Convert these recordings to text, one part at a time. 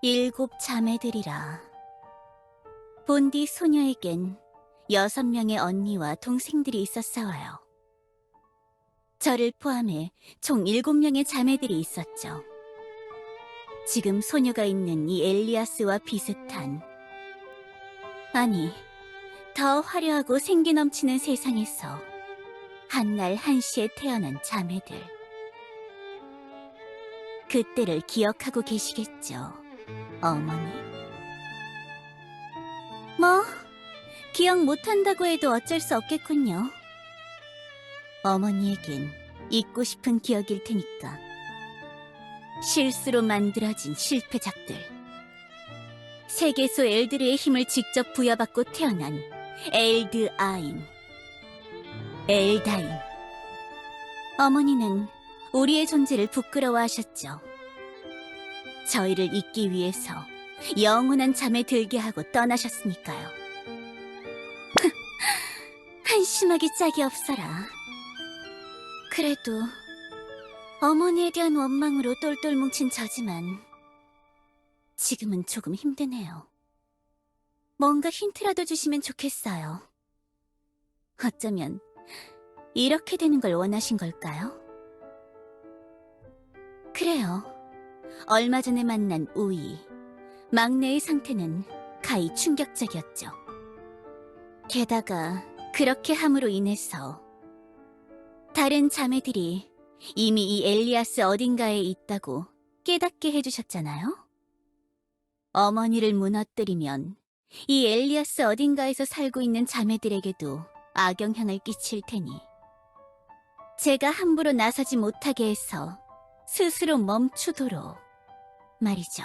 일곱 자매들이라. 본디 소녀에겐 6명의 언니와 동생들이 있었사와요. 저를 포함해 총 7명의 자매들이 있었죠. 지금 소녀가 있는 이 엘리아스와 비슷한, 아니, 더 화려하고 생기 넘치는 세상에서 한날 한시에 태어난 자매들. 그때를 기억하고 계시겠죠, 어머니? 뭐, 기억 못한다고 해도 어쩔 수 없겠군요. 어머니에겐 잊고 싶은 기억일 테니까. 실수로 만들어진 실패작들. 세계수 엘드르의 힘을 직접 부여받고 태어난 엘드아인, 엘다인. 어머니는 우리의 존재를 부끄러워하셨죠. 저희를 잊기 위해서 영원한 잠에 들게 하고 떠나셨으니까요. 한심하기 짝이 없어라. 그래도 어머니에 대한 원망으로 똘똘 뭉친 저지만 지금은 조금 힘드네요. 뭔가 힌트라도 주시면 좋겠어요. 어쩌면 이렇게 되는 걸 원하신 걸까요? 그래요. 얼마 전에 만난 우이, 막내의 상태는 가히 충격적이었죠. 게다가 그렇게 함으로 인해서 다른 자매들이 이미 이 엘리아스 어딘가에 있다고 깨닫게 해주셨잖아요. 어머니를 무너뜨리면 이 엘리아스 어딘가에서 살고 있는 자매들에게도 악영향을 끼칠 테니 제가 함부로 나서지 못하게 해서 스스로 멈추도록 말이죠.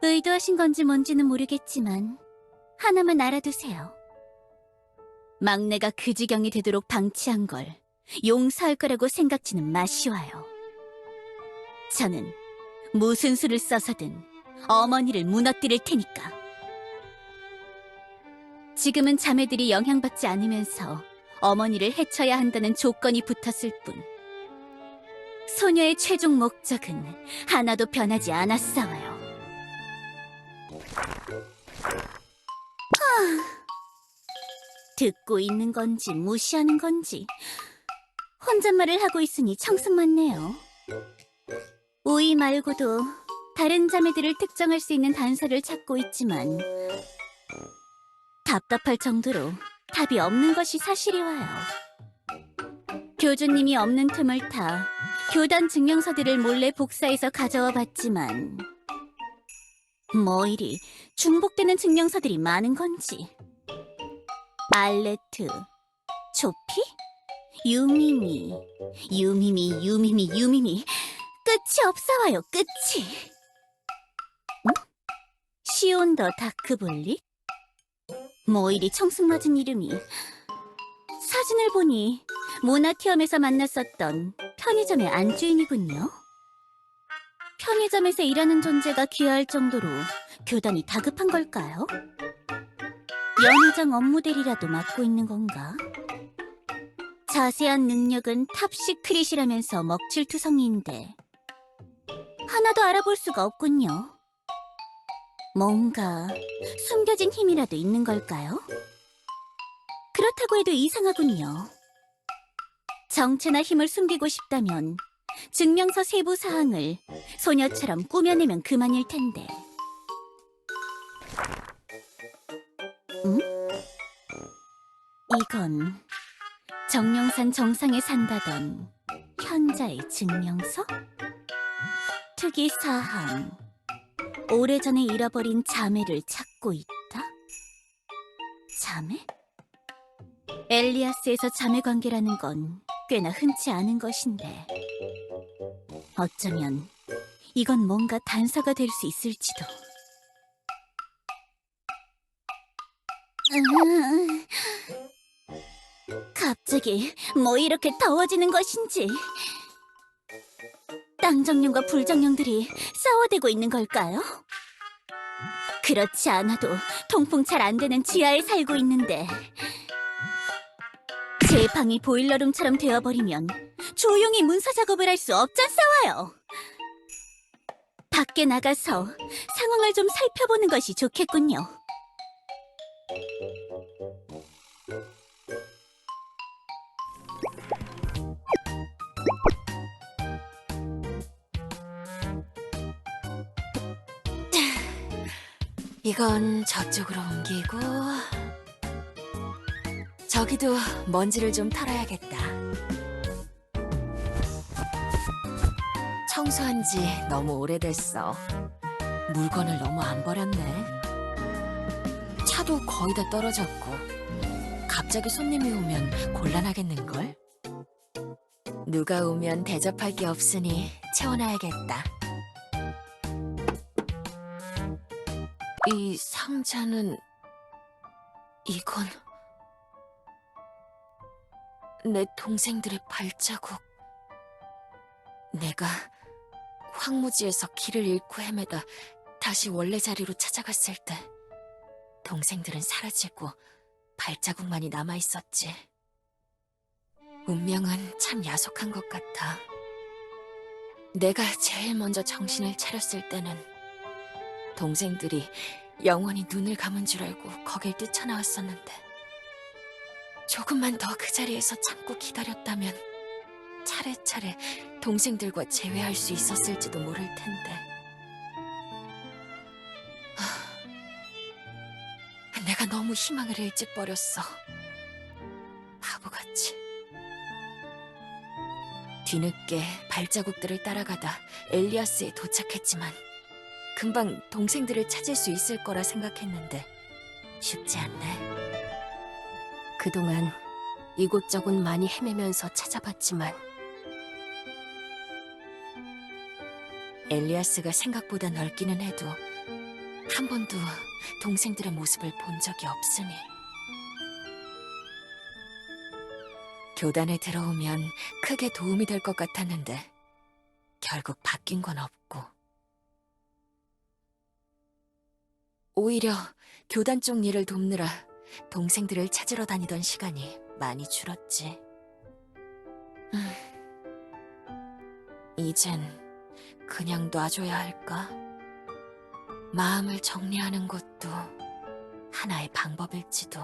의도하신 건지 뭔지는 모르겠지만 하나만 알아두세요. 막내가 그 지경이 되도록 방치한 걸 용서할 거라고 생각지는 마시와요. 저는 무슨 수를 써서든 어머니를 무너뜨릴 테니까. 지금은 자매들이 영향받지 않으면서 어머니를 해쳐야 한다는 조건이 붙었을 뿐 소녀의 최종 목적은 하나도 변하지 않았사와요. 듣고 있는 건지 무시하는 건지 혼잣말을 하고 있으니 청승 맞네요. 우이 말고도 다른 자매들을 특정할 수 있는 단서를 찾고 있지만 답답할 정도로 답이 없는 것이 사실이와요. 교주님이 없는 틈을 타 교단 증명서들을 몰래 복사해서 가져와 봤지만 뭐 이리 중복되는 증명서들이 많은 건지. 알레트, 조피, 유미미, 끝이 없어와요, 끝이. 응? 시온 더 다크블릭? 뭐 이리 청승맞은 이름이. 사진을 보니 모나티엄에서 만났었던 편의점의 안주인이군요. 편의점에서 일하는 존재가 귀화할 정도로 교단이 다급한 걸까요? 연회장 업무대리라도 맡고 있는 건가? 자세한 능력은 탑시크릿이라면서 먹칠투성이인데 하나도 알아볼 수가 없군요. 뭔가 숨겨진 힘이라도 있는 걸까요? 그렇다고 해도 이상하군요. 정체나 힘을 숨기고 싶다면 증명서 세부 사항을 소녀처럼 꾸며내면 그만일 텐데. 응? 이건 정령산 정상에 산다던 현자의 증명서? 특이사항. 오래전에 잃어버린 자매를 찾고 있다? 자매? 엘리아스에서 자매 관계라는 건 꽤나 흔치 않은 것인데 어쩌면 이건 뭔가 단서가 될 수 있을지도. 갑자기 뭐 이렇게 더워지는 것인지. 땅정령과 불정령들이 싸워대고 있는 걸까요? 그렇지 않아도 통풍 잘 안 되는 지하에 살고 있는데 제 방이 보일러룸처럼 되어버리면 조용히 문서 작업을 할 수 없잖사와요. 밖에 나가서 상황을 좀 살펴보는 것이 좋겠군요. 이건 저쪽으로 옮기고 저기도 먼지를 좀 털어야겠다. 청소한 지 너무 오래됐어. 물건을 너무 안 버렸네. 차도 거의 다 떨어졌고 갑자기 손님이 오면 곤란하겠는걸? 누가 오면 대접할 게 없으니 채워놔야겠다. 이 상자는... 이건... 내 동생들의 발자국. 내가 황무지에서 길을 잃고 헤매다 다시 원래 자리로 찾아갔을 때 동생들은 사라지고 발자국만이 남아있었지. 운명은 참 야속한 것 같아. 내가 제일 먼저 정신을 차렸을 때는 동생들이 영원히 눈을 감은 줄 알고 거길 뛰쳐나왔었는데 조금만 더 그 자리에서 참고 기다렸다면 차례차례 동생들과 재회할 수 있었을지도 모를 텐데. 내가 너무 희망을 일찍 버렸어. 바보같이. 뒤늦게 발자국들을 따라가다 엘리아스에 도착했지만 금방 동생들을 찾을 수 있을 거라 생각했는데 쉽지 않네. 그동안 이곳저곳 많이 헤매면서 찾아봤지만 엘리아스가 생각보다 넓기는 해도 한 번도 동생들의 모습을 본 적이 없으니 교단에 들어오면 크게 도움이 될 것 같았는데 결국 바뀐 건 없고 오히려 교단 쪽 일을 돕느라 동생들을 찾으러 다니던 시간이 많이 줄었지. 이젠 그냥 놔줘야 할까? 마음을 정리하는 것도 하나의 방법일지도.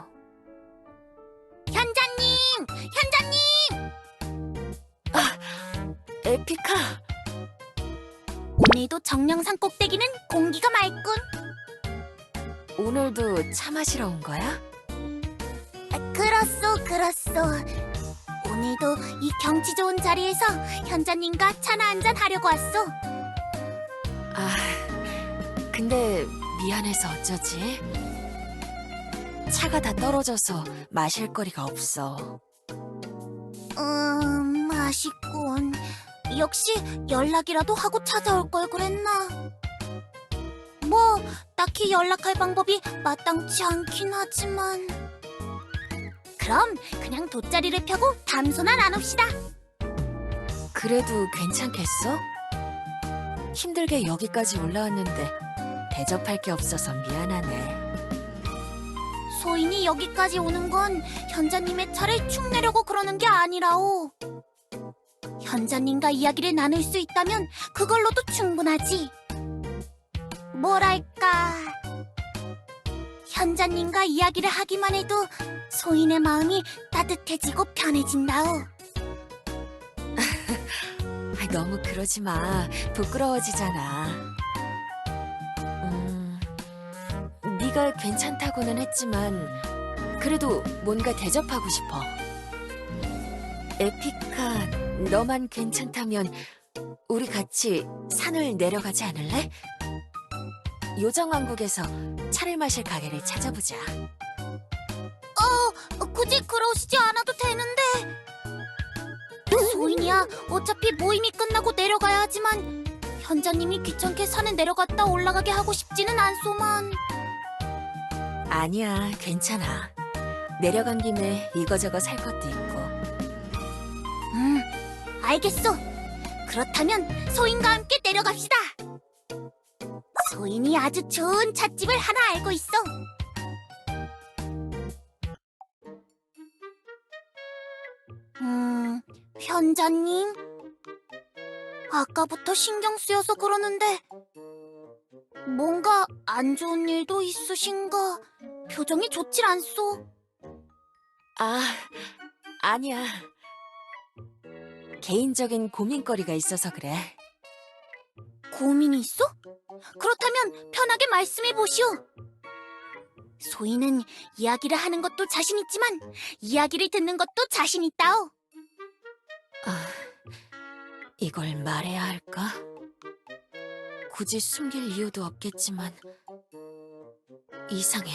현자님! 현자님! 에피카! 오늘도 정령산 꼭대기는 공기가 맑군. 오늘도 차 마시러 온 거야? 그렇소. 오늘도 이 경치 좋은 자리에서 현자님과 차나 한잔 하려고 왔소. 근데 미안해서 어쩌지? 차가 다 떨어져서 마실 거리가 없어. 아쉽군. 역시 연락이라도 하고 찾아올 걸 그랬나? 뭐 딱히 연락할 방법이 마땅치 않긴 하지만 그럼 그냥 돗자리를 펴고 담소나 나눕시다. 그래도 괜찮겠어? 힘들게 여기까지 올라왔는데 대접할 게 없어서 미안하네. 소인이 여기까지 오는 건 현자님의 차를 축내려고 그러는 게 아니라오. 현자님과 이야기를 나눌 수 있다면 그걸로도 충분하지. 뭐랄까... 현자님과 이야기를 하기만 해도 소인의 마음이 따뜻해지고 편해진다오. 너무 그러지 마. 부끄러워지잖아. 네가 괜찮다고는 했지만 그래도 뭔가 대접하고 싶어. 에피카, 너만 괜찮다면 우리 같이 산을 내려가지 않을래? 요정왕국에서 차를 마실 가게를 찾아보자. 굳이 그러시지 않아도 되는데. 소인이야, 어차피 모임이 끝나고 내려가야 하지만 현자님이 귀찮게 산에 내려갔다 올라가게 하고 싶지는 않소만. 아니야, 괜찮아. 내려간 김에 이거저거 살 것도 있고. 알겠소. 그렇다면 소인과 함께 내려갑시다. 소인이 아주 좋은 찻집을 하나 알고 있어. 현자님? 아까부터 신경 쓰여서 그러는데 뭔가 안 좋은 일도 있으신가? 표정이 좋질 않소. 아, 아니야. 개인적인 고민거리가 있어서 그래. 고민이 있어? 그렇다면 편하게 말씀해 보시오. 소희는 이야기를 하는 것도 자신 있지만 이야기를 듣는 것도 자신 있다오. 아, 이걸 말해야 할까? 굳이 숨길 이유도 없겠지만 이상해.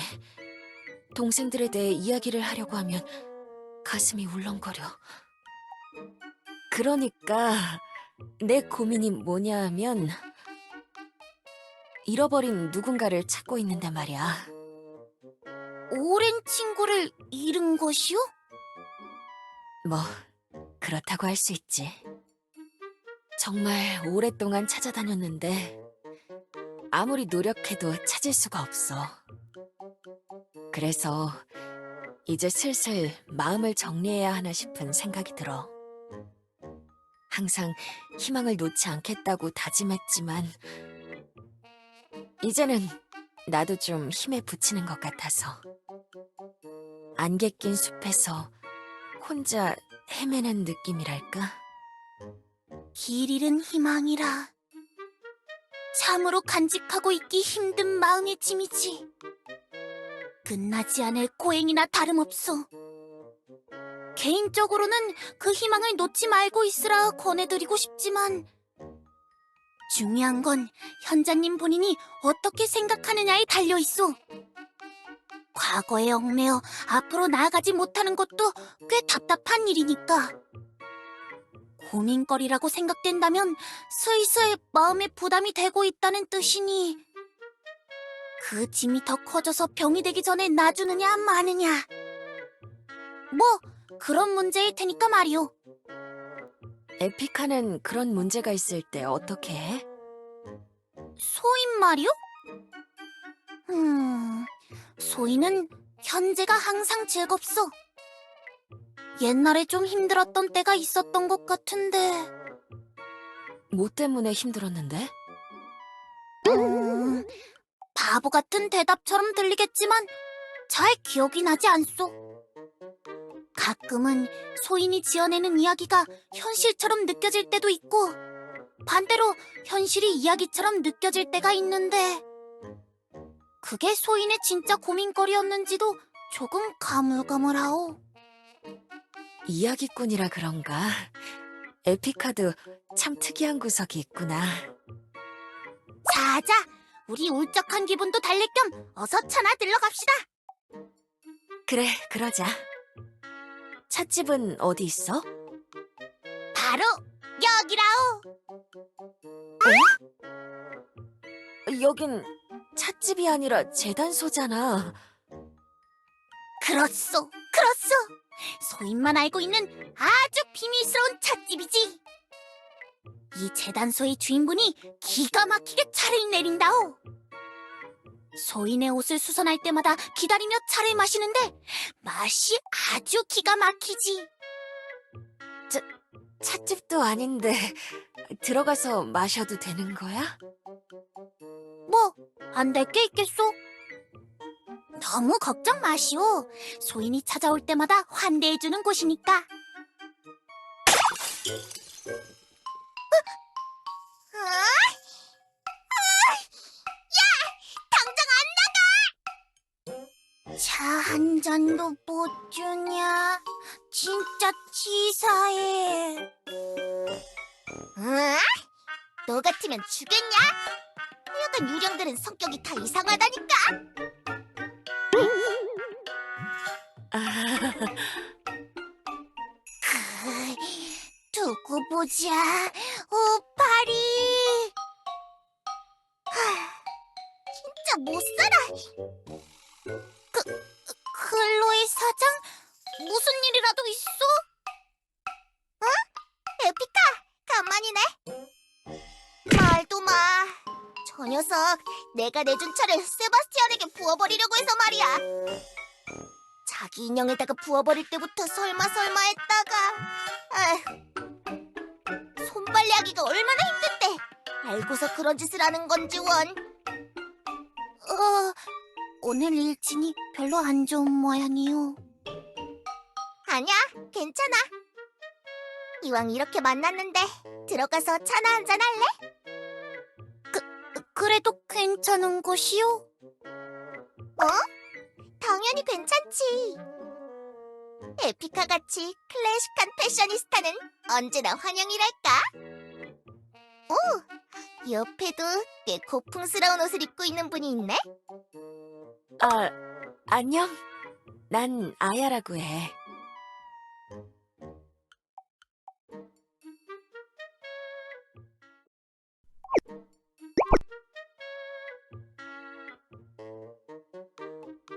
동생들에 대해 이야기를 하려고 하면 가슴이 울렁거려. 그러니까 내 고민이 뭐냐 하면 잃어버린 누군가를 찾고 있는데 말이야. 오랜 친구를 잃은 것이오? 뭐 그렇다고 할 수 있지. 정말 오랫동안 찾아다녔는데 아무리 노력해도 찾을 수가 없어. 그래서 이제 슬슬 마음을 정리해야 하나 싶은 생각이 들어. 항상 희망을 놓지 않겠다고 다짐했지만 이제는 나도 좀 힘에 부치는 것 같아서. 안개 낀 숲에서 혼자 헤매는 느낌이랄까? 길 잃은 희망이라 참으로 간직하고 있기 힘든 마음의 짐이지. 끝나지 않을 고행이나 다름없소. 개인적으로는 그 희망을 놓지 말고 있으라 권해드리고 싶지만 중요한 건 현자님 본인이 어떻게 생각하느냐에 달려있소. 과거에 얽매여 앞으로 나아가지 못하는 것도 꽤 답답한 일이니까. 고민거리라고 생각된다면 슬슬 마음에 부담이 되고 있다는 뜻이니 그 짐이 더 커져서 병이 되기 전에 놔주느냐 마느냐. 뭐 그런 문제일 테니까 말이오. 에피카는 그런 문제가 있을 때 어떻게 해? 소인 말이오? 소인은 현재가 항상 즐겁소. 옛날에 좀 힘들었던 때가 있었던 것 같은데 뭐 때문에 힘들었는데? 바보 같은 대답처럼 들리겠지만 잘 기억이 나지 않소. 가끔은 소인이 지어내는 이야기가 현실처럼 느껴질 때도 있고 반대로 현실이 이야기처럼 느껴질 때가 있는데 그게 소인의 진짜 고민거리였는지도 조금 가물가물하오. 이야기꾼이라 그런가? 에피카도 참 특이한 구석이 있구나. 자자, 우리 울적한 기분도 달랠 겸 어서 차나 들러갑시다. 그래, 그러자. 찻집은 어디 있어? 바로 여기라오. 여긴 찻집이 아니라 재단소잖아. 그렇소, 그렇소. 소인만 알고 있는 아주 비밀스러운 찻집이지. 이 재단소의 주인분이 기가 막히게 차를 내린다오. 소인의 옷을 수선할 때마다 기다리며 차를 마시는데 맛이 아주 기가 막히지. 찻집도 아닌데 들어가서 마셔도 되는 거야? 뭐, 안 될 게 있겠소? 너무 걱정 마시오. 소인이 찾아올 때마다 환대해주는 곳이니까. 차 한 잔도 못 주냐? 진짜 치사해. 너 같으면 주겠냐? 하여간 유령들은 성격이 다 이상하다니까. 두고 보자. 파리. 진짜 못 살아. 클로이 사장? 무슨 일이라도 있어? 응? 에피카, 간만이네. 말도 마. 저 녀석 내가 내준 차를 세바스티안에게 부어버리려고 해서 말이야. 자기 인형에다가 부어버릴 때부터 설마 했다가 손빨래하기가 얼마나 힘든데 알고서 그런 짓을 하는 건지 원. 오늘 일진이 별로 안 좋은 모양이요. 아니야, 괜찮아. 이왕 이렇게 만났는데 들어가서 차나 한잔 할래? 그래도 괜찮은 것이요? 당연히 괜찮지. 에피카같이 클래식한 패셔니스타는 언제나 환영이랄까? 오, 옆에도 꽤 고풍스러운 옷을 입고 있는 분이 있네? 아, 안녕. 난 아야라고 해.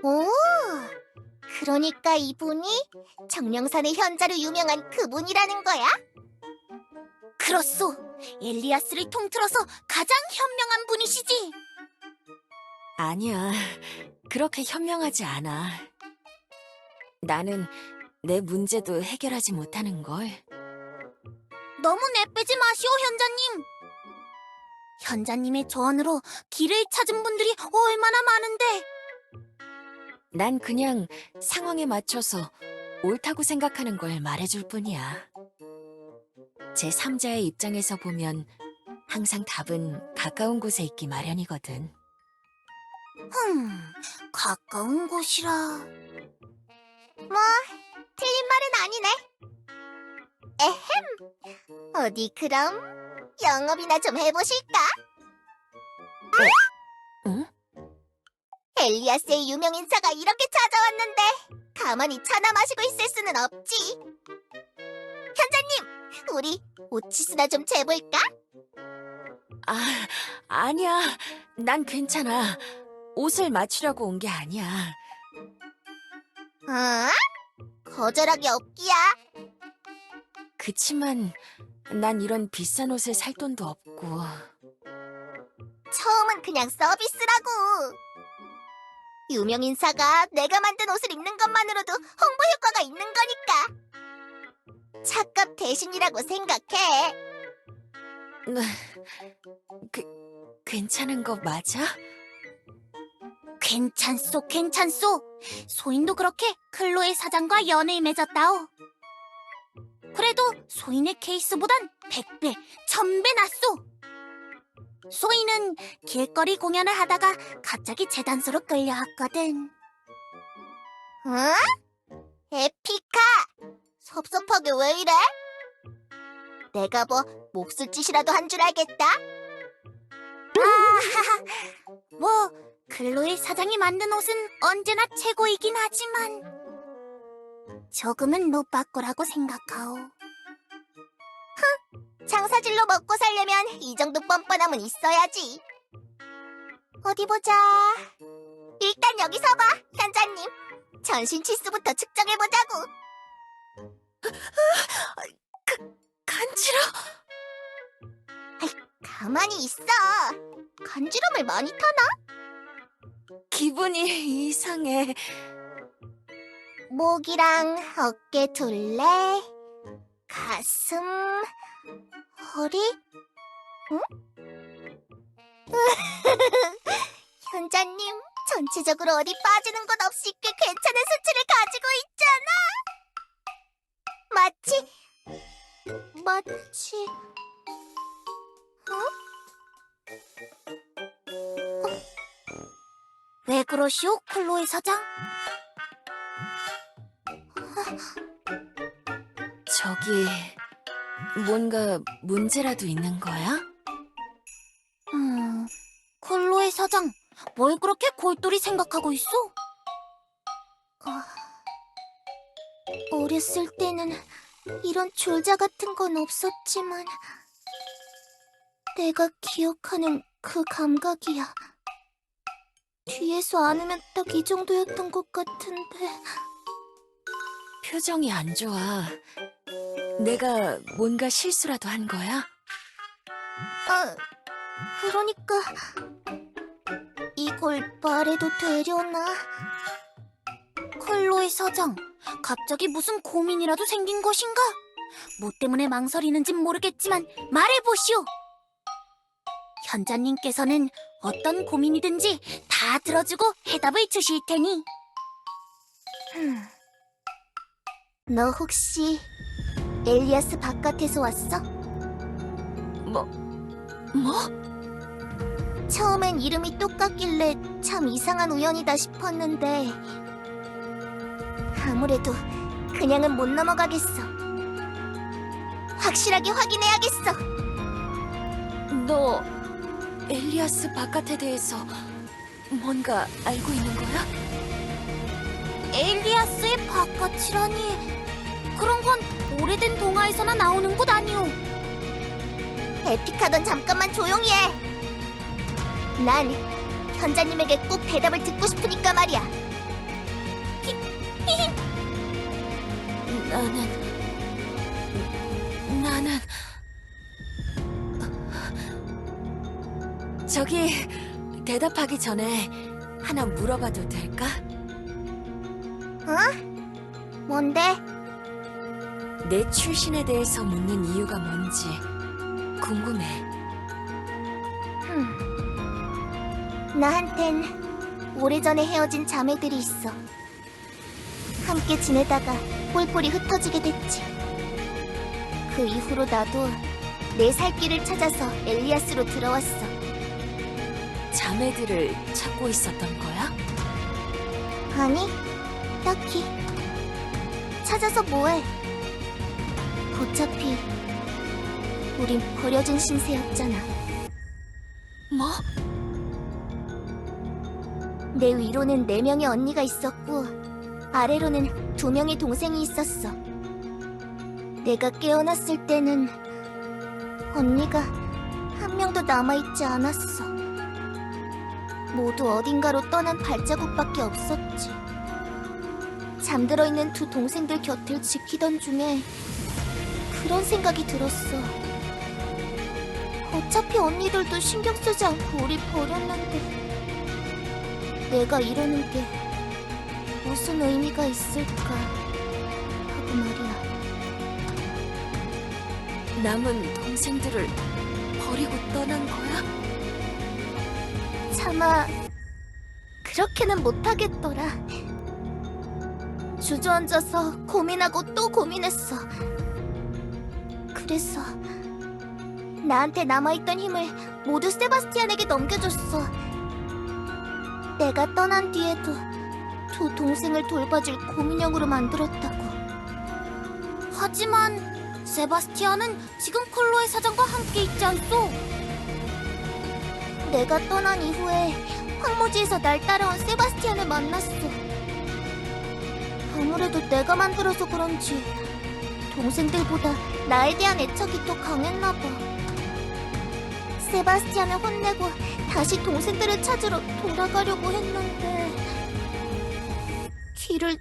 오, 그러니까 이분이 정령산의 현자로 유명한 그분이라는 거야? 그렇소. 엘리아스를 통틀어서 가장 현명한 분이시지. 아니야. 그렇게 현명하지 않아. 나는 내 문제도 해결하지 못하는걸. 너무 내빼지 마시오, 현자님. 현자님의 조언으로 길을 찾은 분들이 얼마나 많은데. 난 그냥 상황에 맞춰서 옳다고 생각하는 걸 말해줄 뿐이야. 제 3자의 입장에서 보면 항상 답은 가까운 곳에 있기 마련이거든. 가까운 곳이라. 뭐, 틀린 말은 아니네. 에헴, 어디 그럼 영업이나 좀 해보실까? 응? 엘리아스의 유명 인사가 이렇게 찾아왔는데 가만히 차나 마시고 있을 수는 없지. 현자님, 우리 오치스나 좀 재볼까? 아, 아니야. 난 괜찮아. 옷을 맞추려고 온 게 아니야. 거절하기 없기야. 그치만 난 이런 비싼 옷을 살 돈도 없고. 처음은 그냥 서비스라고. 유명 인사가 내가 만든 옷을 입는 것만으로도 홍보 효과가 있는 거니까. 차값 대신이라고 생각해. 괜찮은 거 맞아? 괜찮소, 괜찮소. 소인도 그렇게 클로에 사장과 연을 맺었다오. 그래도 소인의 케이스보단 100배, 1000배 낫소. 소인은 길거리 공연을 하다가 갑자기 재단소로 끌려왔거든. 응? 에피카! 섭섭하게 왜 이래? 내가 뭐 몫을 짓이라도 한 줄 알겠다? 뭐 클로에 사장이 만든 옷은 언제나 최고이긴 하지만 조금은 못 바꾸라고 생각하오. 장사질로 먹고 살려면 이 정도 뻔뻔함은 있어야지. 어디 보자. 일단 여기 서봐, 현자님. 전신 치수부터 측정해보자고. 간지러. 가만히 있어. 간지럼을 많이 타나? 기분이 이상해. 목이랑 어깨 둘레, 가슴, 허리? 응? 현자님, 전체적으로 어디 빠지는 것 없이 꽤 괜찮은 수치를 가지고 있잖아. 마치, 왜 그러시오, 클로에 사장? 저기 뭔가 문제라도 있는 거야? 클로에 사장, 뭘 그렇게 골똘히 생각하고 있어? 어렸을 때는 이런 졸자 같은 건 없었지만 내가 기억하는 그 감각이야. 뒤에서 안으면 딱 이 정도였던 것 같은데. 표정이 안 좋아. 내가 뭔가 실수라도 한 거야? 그러니까 이걸 말해도 되려나? 클로에 사장, 갑자기 무슨 고민이라도 생긴 것인가? 뭐 때문에 망설이는진 모르겠지만 말해보시오. 현자님께서는 어떤 고민이든지 다 들어주고 해답을 주실 테니. 너 혹시 엘리아스 바깥에서 왔어? 뭐? 처음엔 이름이 똑같길래 참 이상한 우연이다 싶었는데 아무래도 그냥은 못 넘어가겠어. 확실하게 확인해야겠어. 너 엘리아스 바깥에 대해서 뭔가 알고 있는 거야? 엘리아스의 바깥이라니. 그런 건 오래된 동화에서나 나오는 것 아니오. 에픽하던 잠깐만 조용히 해. 난 현자님에게 꼭 대답을 듣고 싶으니까 말이야. 나는 저기 대답하기 전에 하나 물어봐도 될까? 뭔데? 내 출신에 대해서 묻는 이유가 뭔지 궁금해. 나한텐 오래전에 헤어진 자매들이 있어. 함께 지내다가 뿔뿔이 흩어지게 됐지. 그 이후로 나도 내 살 길을 찾아서 엘리아스로 들어왔어. 자매들을 찾고 있었던 거야? 아니, 딱히. 찾아서 뭐해? 어차피 우린 버려진 신세였잖아. 뭐? 내 위로는 4명의 언니가 있었고 아래로는 2명의 동생이 있었어. 내가 깨어났을 때는 언니가 한 명도 남아있지 않았어. 모두 어딘가로 떠난 발자국밖에 없었지. 잠들어 있는 2 동생들 곁을 지키던 중에 그런 생각이 들었어. 어차피 언니들도 신경 쓰지 않고 우리 버렸는데 내가 이러는 게 무슨 의미가 있을까 하고 말이야. 남은 동생들을 버리고 떠난 거야? 차마 그렇게는 못하겠더라. 주저앉아서 고민하고 또 고민했어. 그래서 나한테 남아있던 힘을 모두 세바스티안에게 넘겨줬어. 내가 떠난 뒤에도 2 동생을 돌봐줄 고민형으로 만들었다고. 하지만 세바스티안은 지금 클로에 사장과 함께 있지 않소? 내가 떠난 이후에 황무지에서 날 따라온 세바스티안을 만났어. 아무래도 내가 만들어서 그런지 동생들보다 나에 대한 애착이 더 강했나 봐. 세바스티안을 혼내고 다시 동생들을 찾으러 돌아가려고 했는데 길을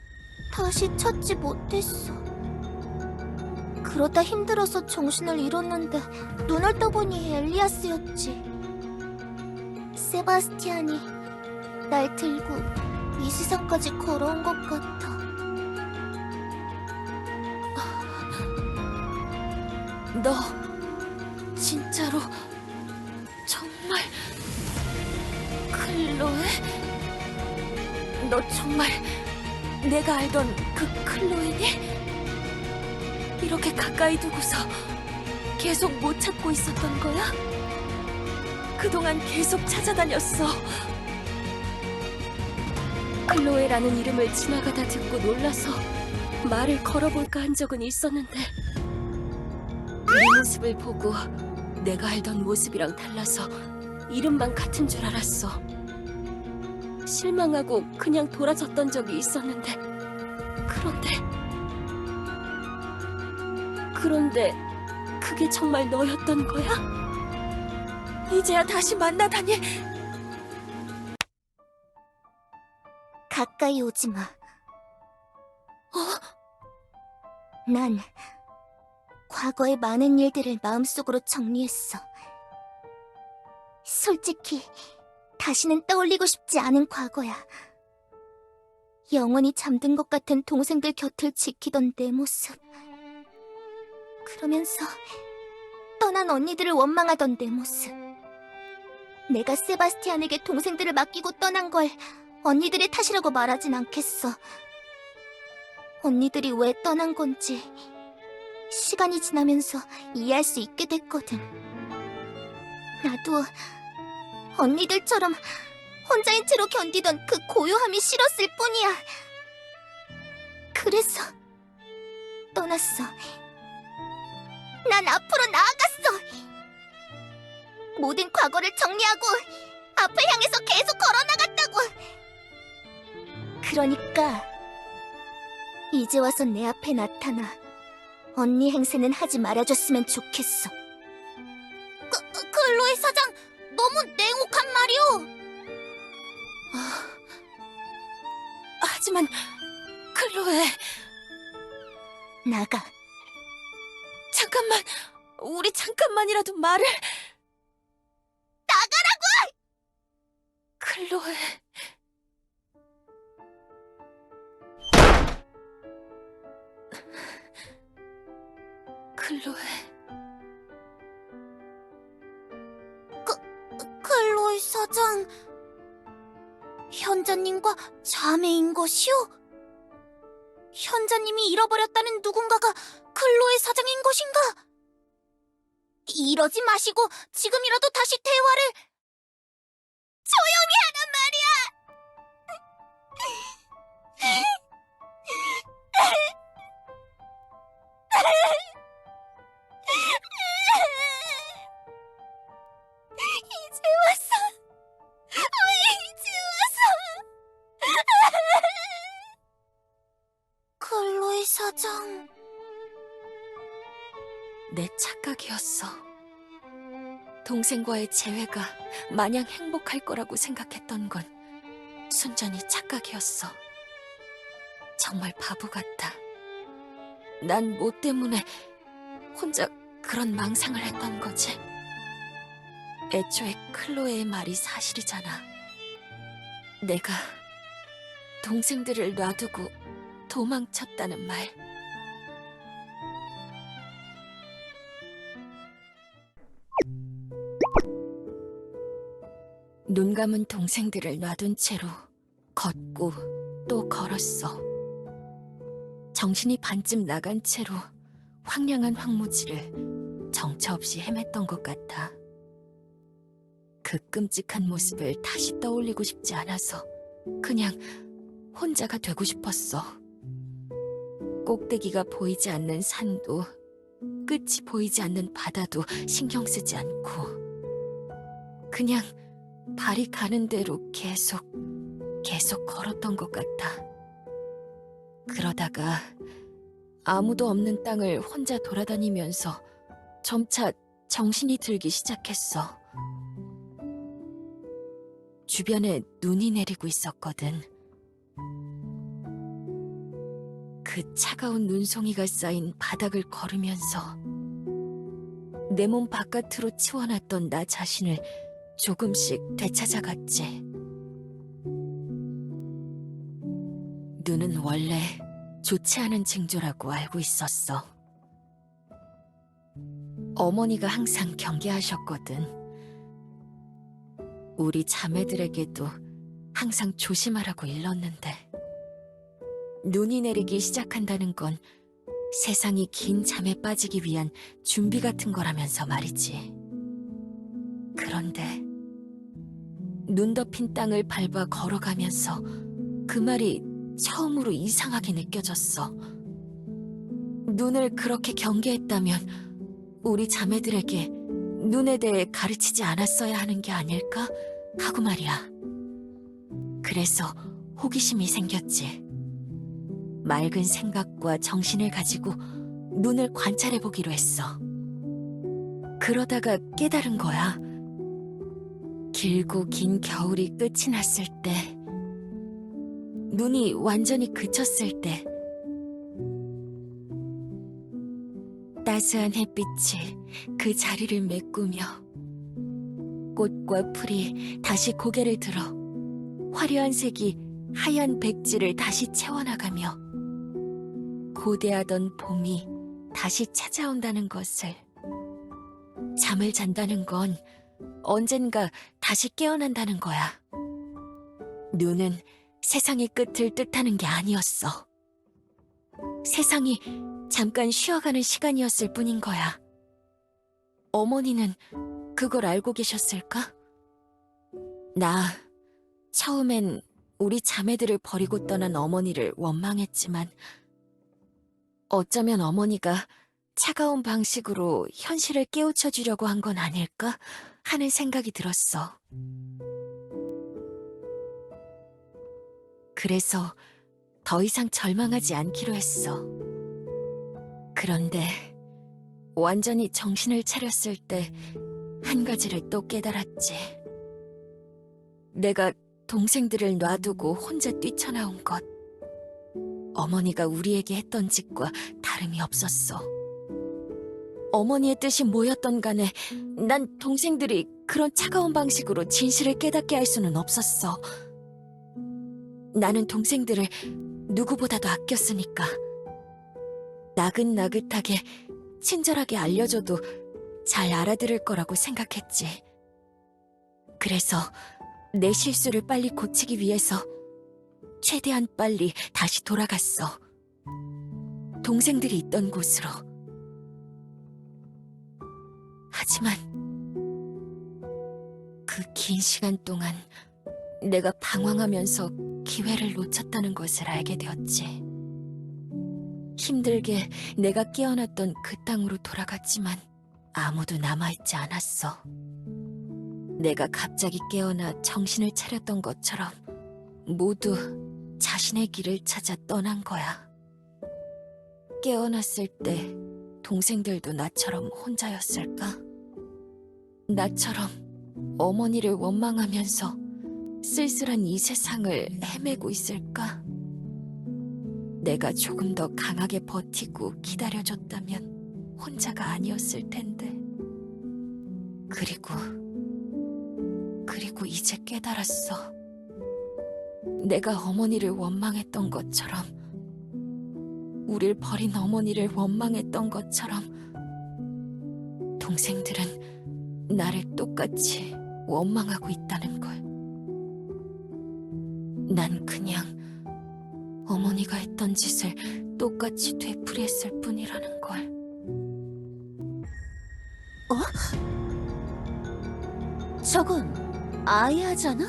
다시 찾지 못했어. 그러다 힘들어서 정신을 잃었는데 눈을 떠보니 엘리아스였지. 세바스티안이 날 들고 이 세상까지 걸어온 것 같아. 너 진짜로 정말 클로에? 너 정말 내가 알던 그 클로에니? 이렇게 가까이 두고서 계속 못 찾고 있었던 거야? 그동안 계속 찾아다녔어. 클로에라는 이름을 지나가다 듣고 놀라서 말을 걸어볼까 한 적은 있었는데 네 모습을 보고 내가 알던 모습이랑 달라서 이름만 같은 줄 알았어. 실망하고 그냥 돌아섰던 적이 있었는데 그런데 그게 정말 너였던 거야? 이제야 다시 만나다니. 가까이 오지 마. 난 과거의 많은 일들을 마음속으로 정리했어. 솔직히 다시는 떠올리고 싶지 않은 과거야. 영원히 잠든 것 같은 동생들 곁을 지키던 내 모습. 그러면서 떠난 언니들을 원망하던 내 모습. 내가 세바스티안에게 동생들을 맡기고 떠난 걸 언니들의 탓이라고 말하진 않겠어. 언니들이 왜 떠난 건지 시간이 지나면서 이해할 수 있게 됐거든. 나도 언니들처럼 혼자인 채로 견디던 그 고요함이 싫었을 뿐이야. 그래서 떠났어. 난 앞으로 나아갔어. 모든 과거를 정리하고 앞을 향해서 계속 걸어나갔다고. 그러니까 이제 와서 내 앞에 나타나 언니 행세는 하지 말아줬으면 좋겠어. 클로이 사장, 너무 냉혹한 말이오. 하지만 클로에, 나가. 잠깐만, 우리 잠깐만이라도 말을. 나가라고! 클로에. 클로에. 클로이 사장, 현자님과 자매인 것이오? 현자님이 잃어버렸다는 누군가가 클로이 사장인 것인가? 이러지 마시고 지금이라도 다시 대화를... 조용히 하란 말이야! 이제 왔어. 이제 와서. 클로이 사장. 내 착각이었어. 동생과의 재회가 마냥 행복할 거라고 생각했던 건 순전히 착각이었어. 정말 바보 같아. 난 뭐 때문에 혼자 그런 망상을 했던 거지? 애초에 클로에의 말이 사실이잖아. 내가 동생들을 놔두고 도망쳤다는 말. 눈 감은 동생들을 놔둔 채로 걷고 또 걸었어. 정신이 반쯤 나간 채로 황량한 황무지를 정처 없이 헤맸던 것 같아. 그 끔찍한 모습을 다시 떠올리고 싶지 않아서 그냥 혼자가 되고 싶었어. 꼭대기가 보이지 않는 산도, 끝이 보이지 않는 바다도 신경 쓰지 않고 그냥 발이 가는 대로 계속 걸었던 것 같아. 그러다가 아무도 없는 땅을 혼자 돌아다니면서 점차 정신이 들기 시작했어. 주변에 눈이 내리고 있었거든. 그 차가운 눈송이가 쌓인 바닥을 걸으면서 내 몸 바깥으로 치워놨던 나 자신을 조금씩 되찾아갔지. 눈은 원래 좋지 않은 징조라고 알고 있었어. 어머니가 항상 경계하셨거든. 우리 자매들에게도 항상 조심하라고 일렀는데 눈이 내리기 시작한다는 건 세상이 긴 잠에 빠지기 위한 준비 같은 거라면서 말이지. 그런데 눈 덮인 땅을 밟아 걸어가면서 그 말이 처음으로 이상하게 느껴졌어. 눈을 그렇게 경계했다면 우리 자매들에게 눈에 대해 가르치지 않았어야 하는 게 아닐까 하고 말이야. 그래서 호기심이 생겼지. 맑은 생각과 정신을 가지고 눈을 관찰해보기로 했어. 그러다가 깨달은 거야. 길고 긴 겨울이 끝이 났을 때, 눈이 완전히 그쳤을 때, 따스한 햇빛이 그 자리를 메꾸며 꽃과 풀이 다시 고개를 들어 화려한 색이 하얀 백지를 다시 채워나가며 고대하던 봄이 다시 찾아온다는 것을, 잠을 잔다는 건 언젠가 다시 깨어난다는 거야. 눈은 세상의 끝을 뜻하는 게 아니었어. 세상이 잠깐 쉬어가는 시간이었을 뿐인 거야. 어머니는 그걸 알고 계셨을까? 나 처음엔 우리 자매들을 버리고 떠난 어머니를 원망했지만 어쩌면 어머니가 차가운 방식으로 현실을 깨우쳐 주려고 한 건 아닐까 하는 생각이 들었어. 그래서 더 이상 절망하지 않기로 했어. 그런데 완전히 정신을 차렸을 때 한 가지를 또 깨달았지. 내가 동생들을 놔두고 혼자 뛰쳐나온 것. 어머니가 우리에게 했던 짓과 다름이 없었어. 어머니의 뜻이 뭐였던 간에 난 동생들이 그런 차가운 방식으로 진실을 깨닫게 할 수는 없었어. 나는 동생들을 누구보다도 아꼈으니까. 나긋나긋하게 친절하게 알려줘도 잘 알아들을 거라고 생각했지. 그래서 내 실수를 빨리 고치기 위해서 최대한 빨리 다시 돌아갔어. 동생들이 있던 곳으로. 하지만 그 긴 시간 동안 내가 방황하면서 기회를 놓쳤다는 것을 알게 되었지. 힘들게 내가 깨어났던 그 땅으로 돌아갔지만 아무도 남아있지 않았어. 내가 갑자기 깨어나 정신을 차렸던 것처럼 모두 자신의 길을 찾아 떠난 거야. 깨어났을 때 동생들도 나처럼 혼자였을까? 나처럼 어머니를 원망하면서 쓸쓸한 이 세상을 헤매고 있을까? 내가 조금 더 강하게 버티고 기다려줬다면 혼자가 아니었을 텐데. 그리고 이제 깨달았어. 내가 어머니를 원망했던 것처럼, 우릴 버린 어머니를 원망했던 것처럼 동생들은 나를 똑같이 원망하고 있다는 걸. 난 그냥 어머니가 했던 짓을 똑같이 되풀이했을 뿐이라는 걸. 저건 아야잖아.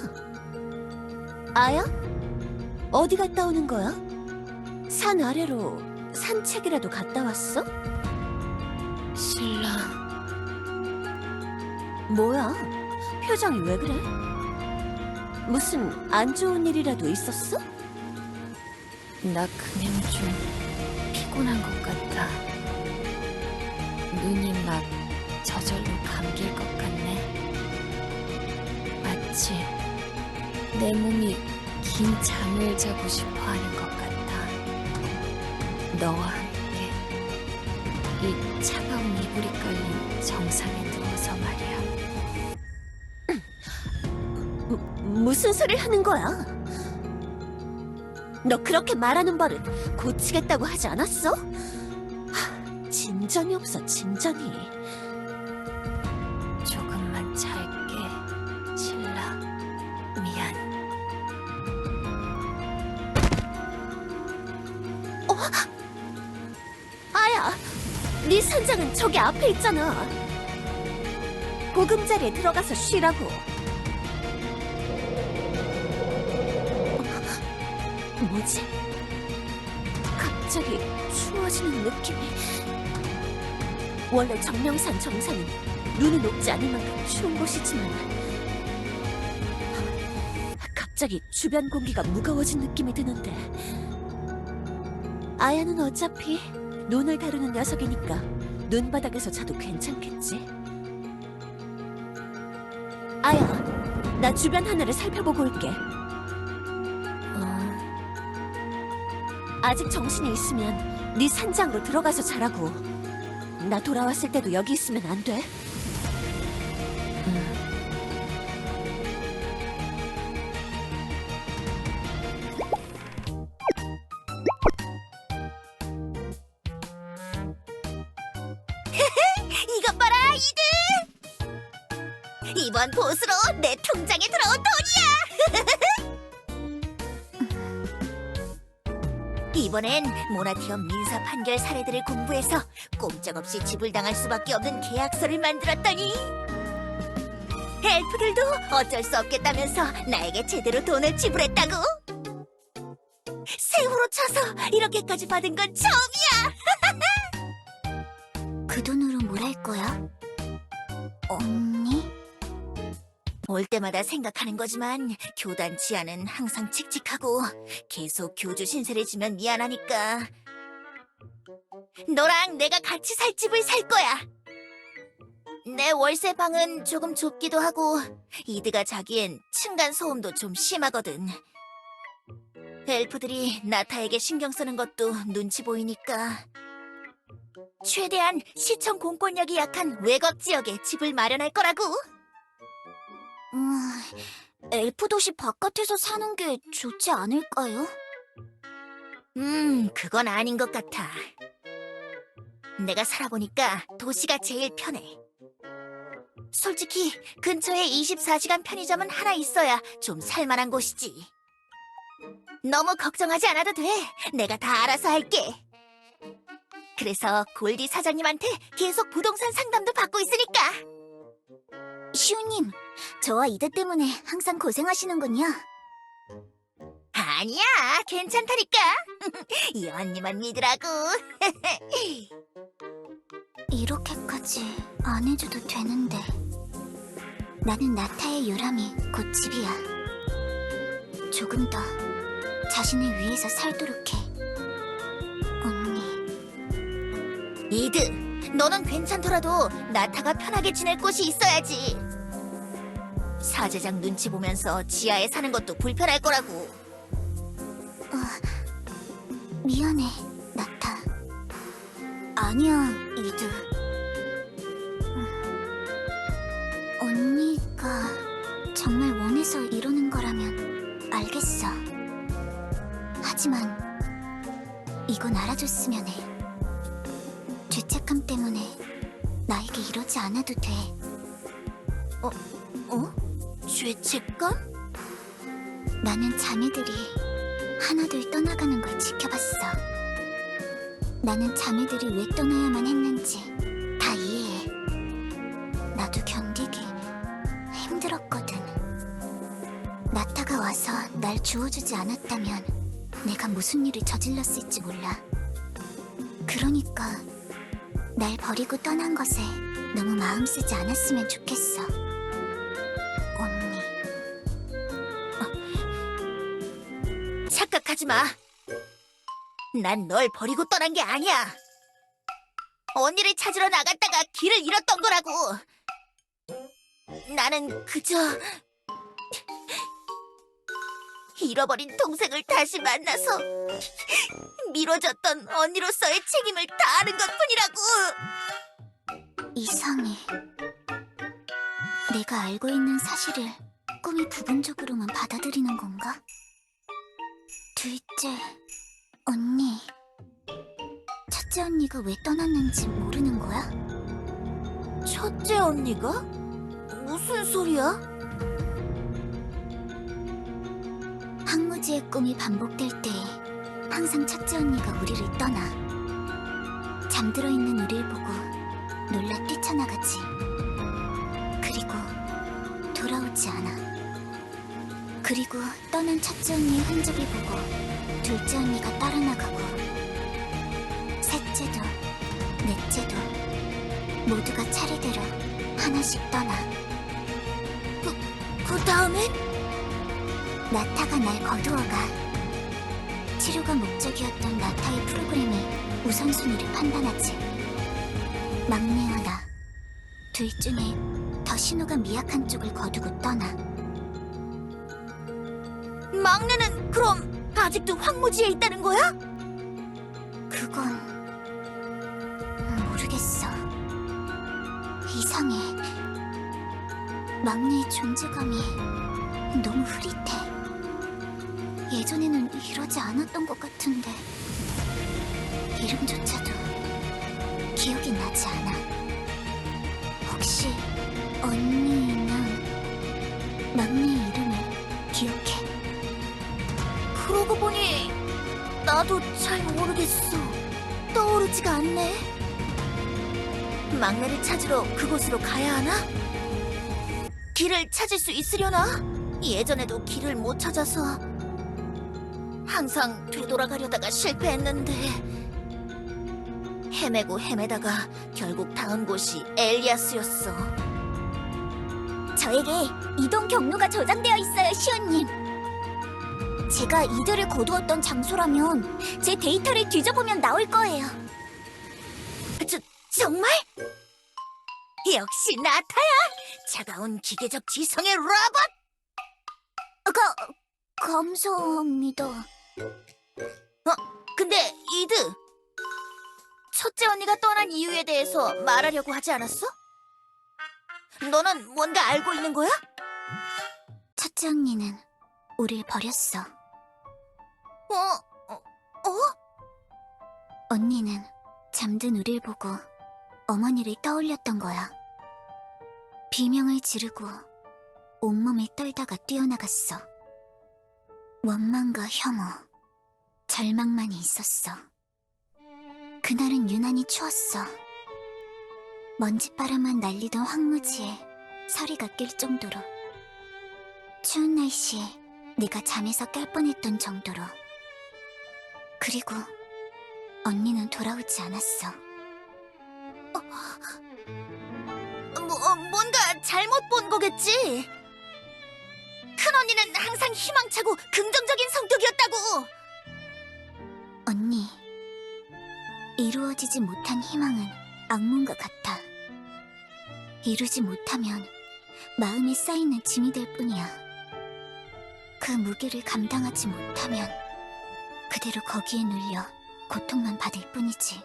아야? 어디 갔다 오는 거야? 산 아래로 산책이라도 갔다 왔어? 신라, 뭐야? 표정이 왜 그래? 무슨 안 좋은 일이라도 있었어? 나 그냥 좀 피곤한 것 같아. 눈이 막 저절로 감길 것 같네. 마치 내 몸이 긴 잠을 자고 싶어 하는 것 같아. 너와 함께 이 차가운 이불이 깔린 정상에 누워서 말이야. 무슨 소리를 하는 거야? 너 그렇게 말하는 버릇 고치겠다고 하지 않았어? 진전이 없어, 진전이. 조금만 잘게, 신라. 미안. 아야, 네 산장은 저기 앞에 있잖아. 보금자리에 들어가서 쉬라고. 뭐지? 갑자기 추워지는 느낌이. 원래 정명산 정상은 눈이 녹지 않을 만큼 추운 곳이지만 갑자기 주변 공기가 무거워진 느낌이 드는데. 아야는 어차피 눈을 다루는 녀석이니까 눈바닥에서 자도 괜찮겠지. 아야, 나 주변 하늘을 살펴보고 올게. 아직 정신이 있으면 네 산장으로 들어가서 자라고. 나 돌아왔을 때도 여기 있으면 안 돼? 이것 봐라, 이들! 이번 보수로 내 통장에 들어온 돈이야! 이번엔 모나티엄 민사 판결 사례들을 공부해서 꼼짝없이 지불당할 수밖에 없는 계약서를 만들었더니 엘프들도 어쩔 수 없겠다면서 나에게 제대로 돈을 지불했다고! 새우로 쳐서 이렇게까지 받은 건 처음이야! 그 돈으로 뭘 할 거야? 언니? 올 때마다 생각하는 거지만 교단 지아는 항상 칙칙하고 계속 교주 신세를 지면 미안하니까 너랑 내가 같이 살 집을 살 거야. 내 월세 방은 조금 좁기도 하고 이드가 자기엔 층간 소음도 좀 심하거든. 엘프들이 나타에게 신경 쓰는 것도 눈치 보이니까 최대한 시청 공권력이 약한 외곽 지역에 집을 마련할 거라고. 엘프 도시 바깥에서 사는 게 좋지 않을까요? 그건 아닌 것 같아. 내가 살아보니까 도시가 제일 편해. 솔직히 근처에 24시간 편의점은 하나 있어야 좀 살만한 곳이지. 너무 걱정하지 않아도 돼. 내가 다 알아서 할게. 그래서 골디 사장님한테 계속 부동산 상담도 받고 있으니까. 슈님, 저와 이드 때문에 항상 고생하시는군요. 아니야, 괜찮다니까. 이 언니만 믿으라고. 이렇게까지 안 해줘도 되는데. 나는 나타의 요람이 곧 집이야. 조금 더 자신을 위해서 살도록 해. 언니. 이드, 너는 괜찮더라도 나타가 편하게 지낼 곳이 있어야지. 사제장 눈치 보면서 지하에 사는 것도 불편할 거라고. 미안해, 나타. 아니야, 이드. 언니가 정말 원해서 이러는 거라면 알겠어. 하지만 이건 알아줬으면 해. 죄책감 때문에 나에게 이러지 않아도 돼. 죄책감? 나는 자매들이 하나둘 떠나가는 걸 지켜봤어. 나는 자매들이 왜 떠나야만 했는지 다 이해해. 나도 견디기 힘들었거든. 나타가 와서 날 주워주지 않았다면 내가 무슨 일을 저질렀을지 몰라. 그러니까 날 버리고 떠난 것에 너무 마음 쓰지 않았으면 좋겠어. 언니. 착각하지 마. 난 널 버리고 떠난 게 아니야. 언니를 찾으러 나갔다가 길을 잃었던 거라고. 나는 그저 잃어버린 동생을 다시 만나서 미뤄졌던 언니로서의 책임을 다하는 것뿐이라고. 이상해. 내가 알고 있는 사실을 꿈이 부분적으로만 받아들이는 건가? 둘째, 언니. 첫째 언니가 왜 떠났는지 모르는 거야? 첫째 언니가? 무슨 소리야? 항무지의 꿈이 반복될 때 항상 첫째 언니가 우리를 떠나. 잠들어 있는 우리를 보고 놀라 뛰쳐나가지. 그리고 돌아오지 않아. 그리고 떠난 첫째 언니의 흔적을 보고 둘째 언니가 따라 나가고 셋째도 넷째도 모두가 차례대로 하나씩 떠나. 그 다음엔? 나타가 날 거두어가. 치료가 목적이었던 나타의 프로그램이 우선순위를 판단하지. 막내와 나, 둘 중에 더 신호가 미약한 쪽을 거두고 떠나. 막내는 그럼 아직도 황무지에 있다는 거야? 그건 모르겠어. 이상해. 막내의 존재감이 너무 흐릿해. 예전에는 이러지 않았던 것 같은데 이름조차도 기억이 나지 않아. 혹시 언니는 나도 잘 모르겠어. 떠오르지가 않네. 막내를 찾으러 그곳으로 가야 하나? 길을 찾을 수 있으려나? 예전에도 길을 못 찾아서 항상 되돌아가려다가 실패했는데 헤매고 헤매다가 결국 닿은 곳이 엘리아스였어. 저에게 이동 경로가 저장되어 있어요, 시온님. 제가 이들을 거두었던 장소라면 제 데이터를 뒤져보면 나올 거예요. 정말? 역시 나타야! 차가운 기계적 지성의 로봇! 감사합니다. 근데 이드, 첫째 언니가 떠난 이유에 대해서 말하려고 하지 않았어? 너는 뭔가 알고 있는 거야? 첫째 언니는 우릴 버렸어. 언니는 잠든 우릴 보고 어머니를 떠올렸던 거야. 비명을 지르고 온몸을 떨다가 뛰어나갔어. 원망과 혐오, 절망만이 있었어. 그날은 유난히 추웠어. 먼지바람만 날리던 황무지에 서리가 낄 정도로. 추운 날씨에 내가 잠에서 깰 뻔했던 정도로. 그리고 언니는 돌아오지 않았어. 뭔가 잘못 본 거겠지? 큰 언니는 항상 희망차고 긍정적인 성격이었다고! 언니, 이루어지지 못한 희망은 악몽과 같아. 이루지 못하면 마음에 쌓이는 짐이 될 뿐이야. 그 무게를 감당하지 못하면 그대로 거기에 눌려 고통만 받을 뿐이지.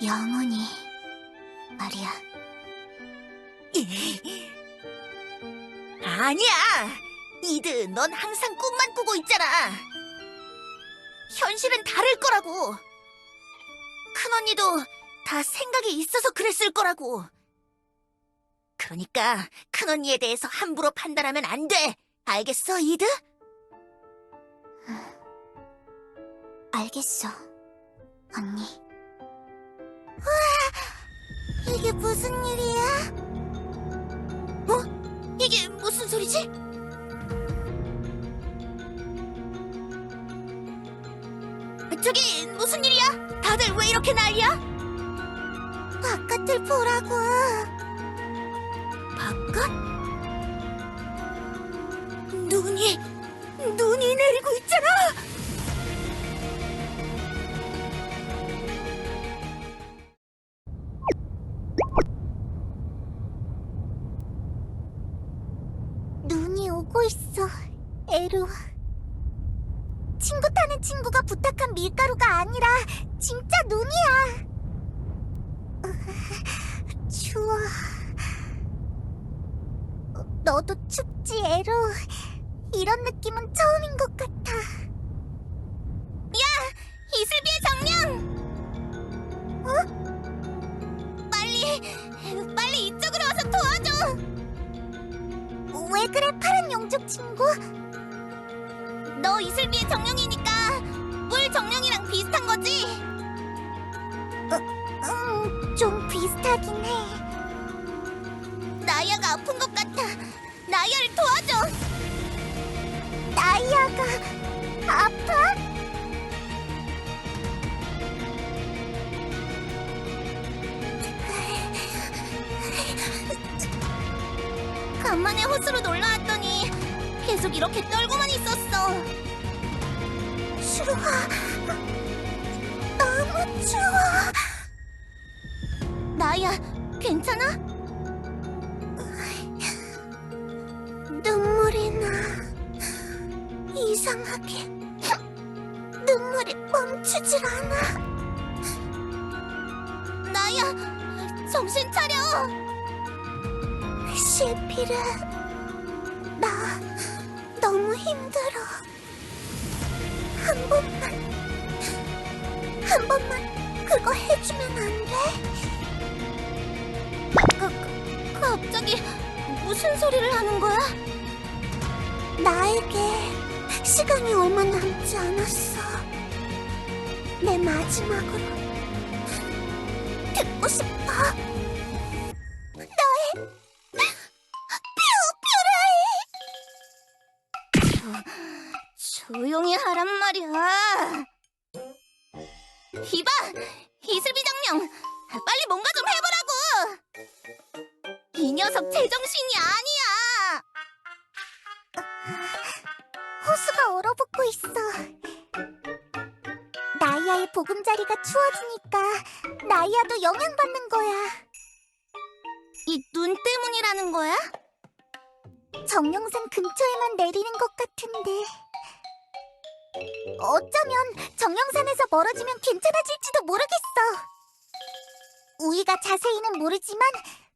영원히 말이야. 아니야! 이드, 넌 항상 꿈만 꾸고 있잖아. 현실은 다를 거라고. 큰언니도 다 생각이 있어서 그랬을 거라고. 그러니까 큰언니에 대해서 함부로 판단하면 안 돼. 알겠어, 이드? 알겠어, 언니. 우와! 이게 무슨 일이야? 이게 무슨 소리지? 저기 무슨 일이야? 다들 왜 이렇게 난리야? 바깥을 보라고. 바깥? 눈이 내리고 있잖아. 눈이 오고 있어, 에루. 친구 타는 친구가 부탁한 밀가루가 아니라 진짜 눈이야. 추워. 너도 춥지, 에루. 이런 느낌은 처음인 것 같아. 야! 이슬비의 정령! 빨리 이쪽으로 와서 도와줘! 왜 그래, 파란 용족 친구? 너 이슬비의 정령이니까 뿔 정령이랑 비슷한 거지? 좀 비슷하긴 해. 나야가 아픈 것 같아. 나야를 도와줘. 나야가 아파? 간만에 호수로 놀러 왔더니 계속 이렇게 떨고만 있었어. 추워. 너무 추워. 나야, 괜찮아? 눈물이 나. 이상하게 눈물이 멈추질 않아. 나야, 정신 차려. 실피르, 나 너무 힘들어. 한 번만 그거 해주면 안 돼? 갑자기 무슨 소리를 하는 거야? 나에게 시간이 얼마 남지 않았어. 내 마지막으로 듣고 싶어. 너의 퓨퓨라이. 조용히 하란 말이야. 이봐, 이슬비 장령, 빨리 뭔가 좀 해보라고. 이 녀석 제정신이 아니야. 호수가 얼어붙고 있어. 나이아의 보금자리가 추워지니까 나이아도 영향받는 거야. 이 눈 때문이라는 거야? 정령산 근처에만 내리는 것 같은데. 어쩌면 정령산에서 멀어지면 괜찮아질지도 모르겠어. 우이가 자세히는 모르지만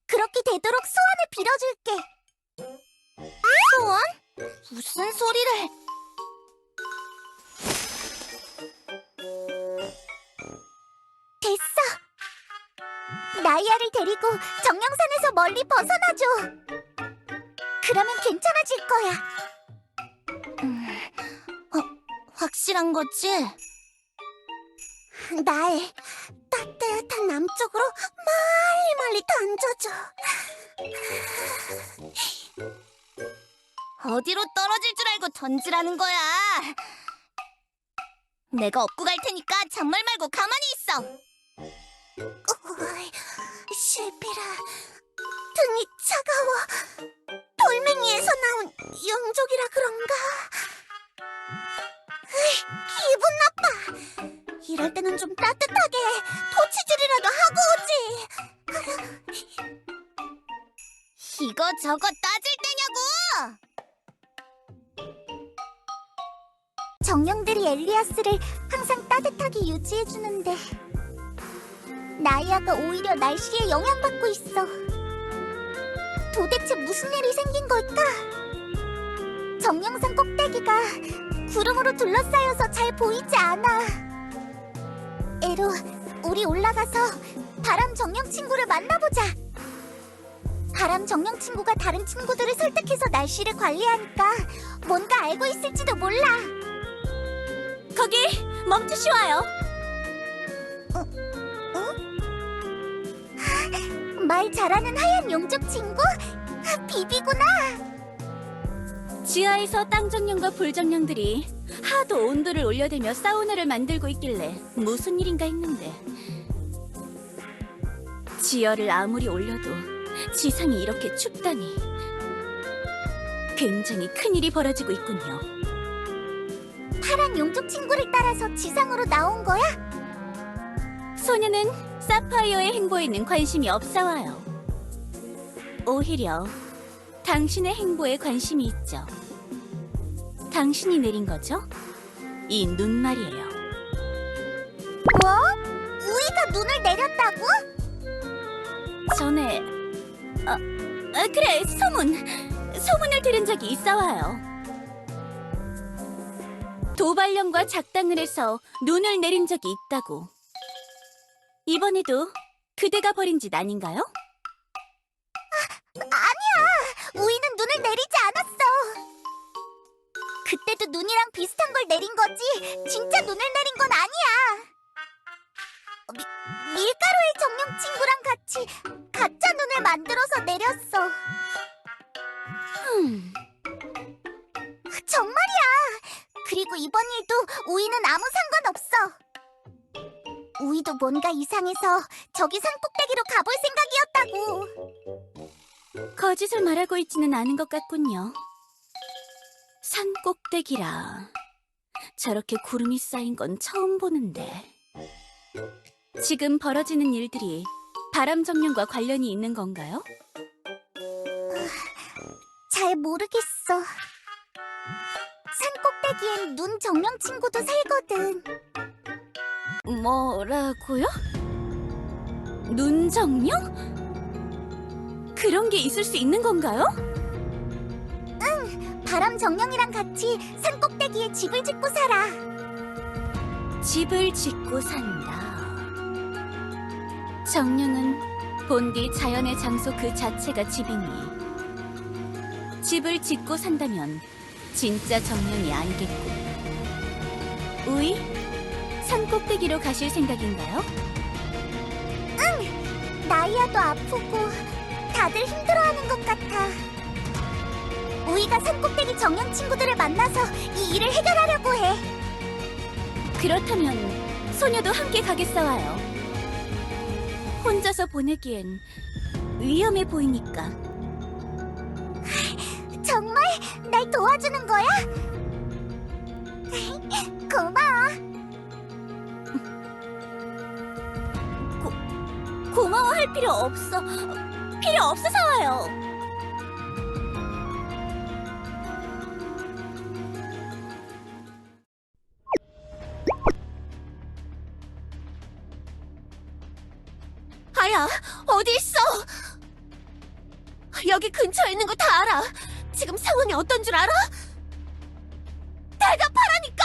그렇게 되도록 소원을 빌어줄게. 소원? 무슨 소리를? 됐어. 나이아를 데리고 정령산에서 멀리 벗어나줘. 그러면 괜찮아질 거야. 확실한 거지? 날 따뜻한 남쪽으로 멀리 던져줘. 어디로 떨어질 줄 알고 던지라는 거야. 내가 업고 갈 테니까 잔말 말고 가만히 있어. 실비라, 등이 차가워. 돌멩이에서 나온 영족이라 그런가? 기분 나빠. 이럴 때는 좀 따뜻하게 토치질이라도 하고 오지. 이거 저거 따질 때냐고. 정령들이 엘리아스를 항상 따뜻하게 유지해주는데 나이아가 오히려 날씨에 영향받고 있어. 도대체 무슨 일이 생긴 걸까? 정령산 꼭대기가 구름으로 둘러싸여서 잘 보이지 않아. 에로, 우리 올라가서 바람 정령 친구를 만나보자. 바람 정령 친구가 다른 친구들을 설득해서 날씨를 관리하니까 뭔가 알고 있을지도 몰라. 거기 멈추시와요. 말 잘하는 하얀 용족 친구? 비비구나. 지하에서 땅정령과 불정령들이 하도 온도를 올려대며 사우나를 만들고 있길래 무슨 일인가 했는데 지열을 아무리 올려도 지상이 이렇게 춥다니 굉장히 큰일이 벌어지고 있군요. 파란 용족 친구를 따라서 지상으로 나온 거야? 소녀는 사파이어의 행보에는 관심이 없사와요. 오히려 당신의 행보에 관심이 있죠. 당신이 내린 거죠? 이 눈 말이에요. 뭐? 우이가 눈을 내렸다고? 전에 그래, 소문을 들은 적이 있어와요. 도발령과 작당을 해서 눈을 내린 적이 있다고. 이번에도 그대가 벌인 짓 아닌가요? 아니야! 우이는 눈을 내리지 않았어! 그때도 눈이랑 비슷한 걸 내린 거지 진짜 눈을 내린 건 아니야! 밀가루의 정령 친구랑 같이 가짜 눈을 만들어서 내렸어. 정말이야! 그리고 이번 일도 우이는 아무 상관없어. 우이도 뭔가 이상해서 저기 산 꼭대기로 가볼 생각이었다고. 거짓을 말하고 있지는 않은 것 같군요. 산 꼭대기라 저렇게 구름이 쌓인 건 처음 보는데 지금 벌어지는 일들이 바람 정령과 관련이 있는 건가요? 잘 모르겠어. 산 꼭대기엔 눈 정령 친구도 살거든. 뭐라고요? 눈 정령? 그런 게 있을 수 있는 건가요? 바람 정령이랑 같이 산 꼭대기에 집을 짓고 살아. 집을 짓고 산다. 정령은 본디 자연의 장소 그 자체가 집이니 집을 짓고 산다면 진짜 정령이 아니겠군. 우이, 산 꼭대기로 가실 생각인가요? 나이아도 아프고 다들 힘들어하는 것 같아. 우이가 산꼭대기 정령 친구들을 만나서 이 일을 해결하려고 해. 그렇다면 소녀도 함께 가겠어와요. 혼자서 보내기엔 위험해 보이니까. 정말 날 도와주는 거야? 고마워. 고마워할 필요 없어. 필요 없어서 와요. 아야, 어디 있어? 여기 근처에 있는 거 다 알아. 지금 상황이 어떤 줄 알아? 대답하라니까!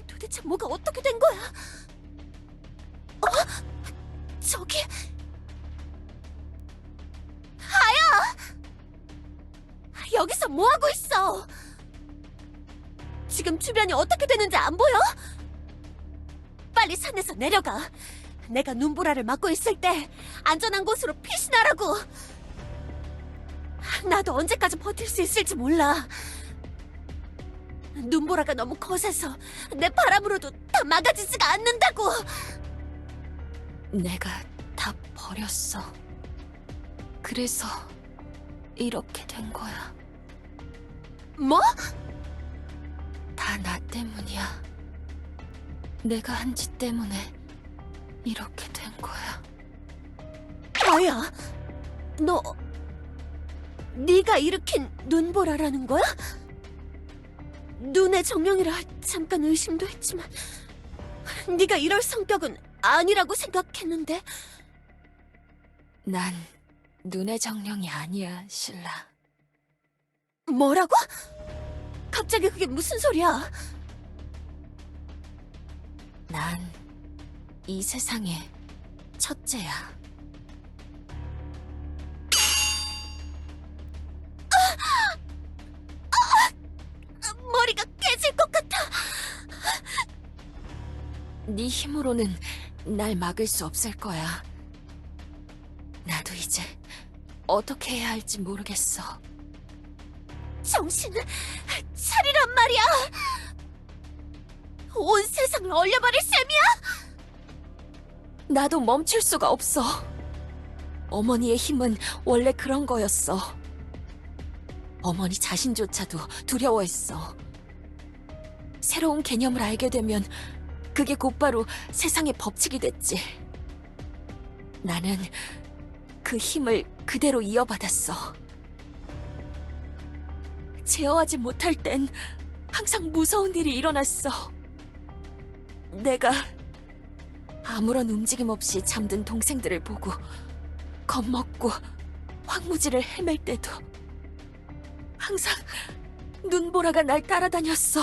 도대체 뭐가 어떻게 된 거야? 저기... 아야! 여기서 뭐하고 있어? 지금 주변이 어떻게 되는지 안 보여? 빨리 산에서 내려가. 내가 눈보라를 막고 있을 때 안전한 곳으로 피신하라고. 나도 언제까지 버틸 수 있을지 몰라. 눈보라가 너무 거세서 내 바람으로도 다 막아지지가 않는다고. 내가 다 버렸어. 그래서 이렇게 된 거야. 뭐? 다 나 때문이야. 내가 한 짓 때문에 이렇게 된 거야. 아야, 네가 일으킨 눈보라라는 거야? 눈의 정령이라 잠깐 의심도 했지만 네가 이럴 성격은 아니라고 생각했는데. 난 눈의 정령이 아니야, 신라. 뭐라고? 갑자기 그게 무슨 소리야? 난 이 세상의 첫째야. 머리가 깨질 것 같아. 네 힘으로는 날 막을 수 없을 거야. 나도 이제 어떻게 해야 할지 모르겠어. 정신을 차리란 말이야. 온 세상을 얼려버릴 셈이야? 나도 멈출 수가 없어. 어머니의 힘은 원래 그런 거였어. 어머니 자신조차도 두려워했어. 새로운 개념을 알게 되면 그게 곧바로 세상의 법칙이 됐지. 나는 그 힘을 그대로 이어받았어. 제어하지 못할 땐 항상 무서운 일이 일어났어. 내가 아무런 움직임 없이 잠든 동생들을 보고 겁먹고 황무지를 헤맬 때도 항상 눈보라가 날 따라다녔어.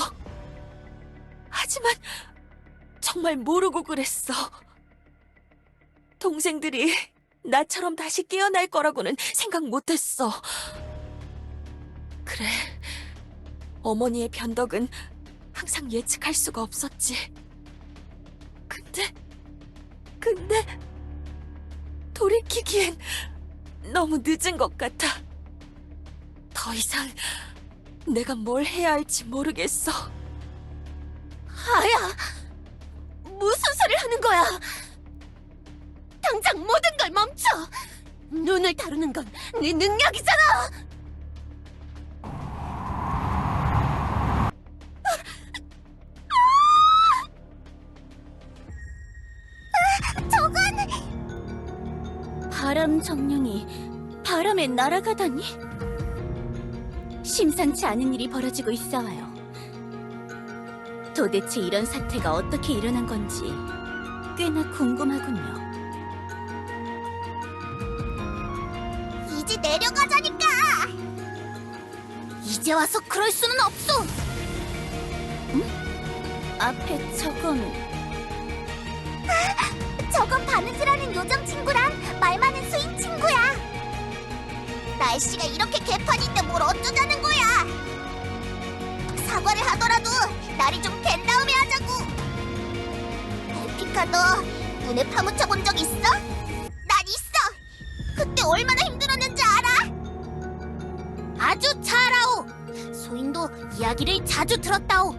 하지만 정말 모르고 그랬어. 동생들이 나처럼 다시 깨어날 거라고는 생각 못했어. 그래, 어머니의 변덕은 항상 예측할 수가 없었지. 근데 돌이키기엔 너무 늦은 것 같아. 더 이상 내가 뭘 해야 할지 모르겠어. 아야, 무슨 소리를 하는 거야? 당장 모든 걸 멈춰! 눈을 다루는 건 네 능력이잖아! 바람 정령이 바람에 날아가다니? 심상치 않은 일이 벌어지고 있어와요. 도대체 이런 사태가 어떻게 일어난 건지 꽤나 궁금하군요. 이제 내려가자니까. 이제 와서 그럴 수는 없어. 앞에 저건 저건 바느질하는 요정 친구랑 말 많은 수인 친구야. 날씨가 이렇게 개판인데 뭘 어쩌자는 거야. 사과를 하더라도 날이 좀 갠 다음에 하자고. 아브장사 너 눈에 파묻혀 본 적 있어? 난 있어. 그때 얼마나 힘들었는지 알아? 아주 잘 아오. 소인도 이야기를 자주 들었다오.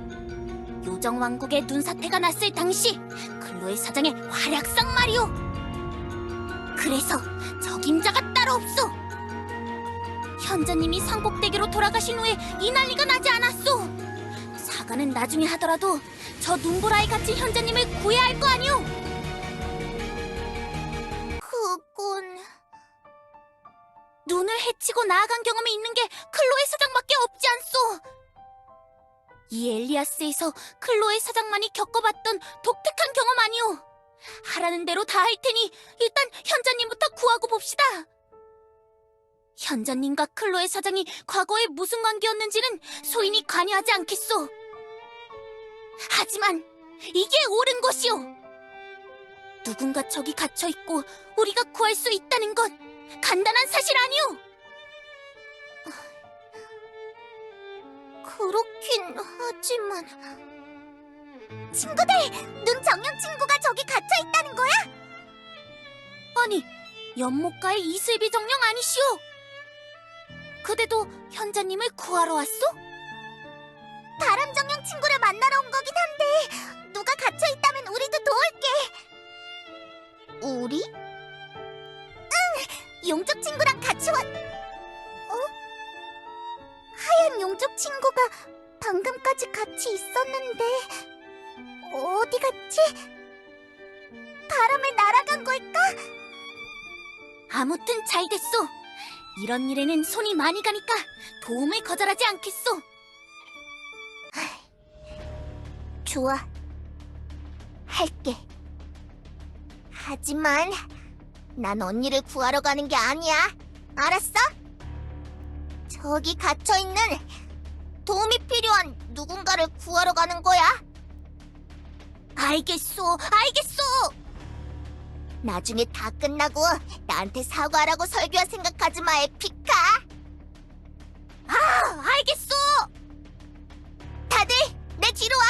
요정왕국의 눈사태가 났을 당시 클로에 사장의 활약상 말이오. 그래서 적임자가 따로 없소. 현자님이 상복대교로 돌아가신 후에 이 난리가 나지 않았소. 사과는 나중에 하더라도 저 눈보라에 갇힌 현자님을 구해야 할 거 아니오. 그건... 눈을 해치고 나아간 경험이 있는 게 클로에 사장밖에 없지 않소. 이 엘리아스에서 클로에 사장만이 겪어봤던 독특한 경험 아니오. 하라는 대로 다 할 테니 일단 현자님부터 구하고 봅시다. 현자님과 클로에 사장이 과거에 무슨 관계였는지는 소인이 관여하지 않겠소. 하지만 이게 옳은 것이오. 누군가 저기 갇혀있고 우리가 구할 수 있다는 건 간단한 사실 아니오. 그렇긴 하지만... 친구들! 눈 정령 친구가 저기 갇혀있다는 거야? 아니, 연못가의 이슬비 정령 아니시오? 그대도 현자님을 구하러 왔소? 바람 정령 친구를 만나러 온 거긴 한데 누가 갇혀있다면 우리도 도울게. 우리? 응! 용족 친구랑 같이 왔... 하얀 용족 친구가 방금까지 같이 있었는데 어디 갔지? 바람에 날아간 걸까? 아무튼 잘 됐소. 이런 일에는 손이 많이 가니까 도움을 거절하지 않겠소. 좋아, 할게. 하지만 난 언니를 구하러 가는 게 아니야. 알았어? 저기 갇혀있는 도움이 필요한 누군가를 구하러 가는 거야. 알겠소, 알겠소. 나중에 다 끝나고 나한테 사과하라고 설교할 생각하지 마, 에피카. 아, 알겠소. 다들 내 뒤로 와.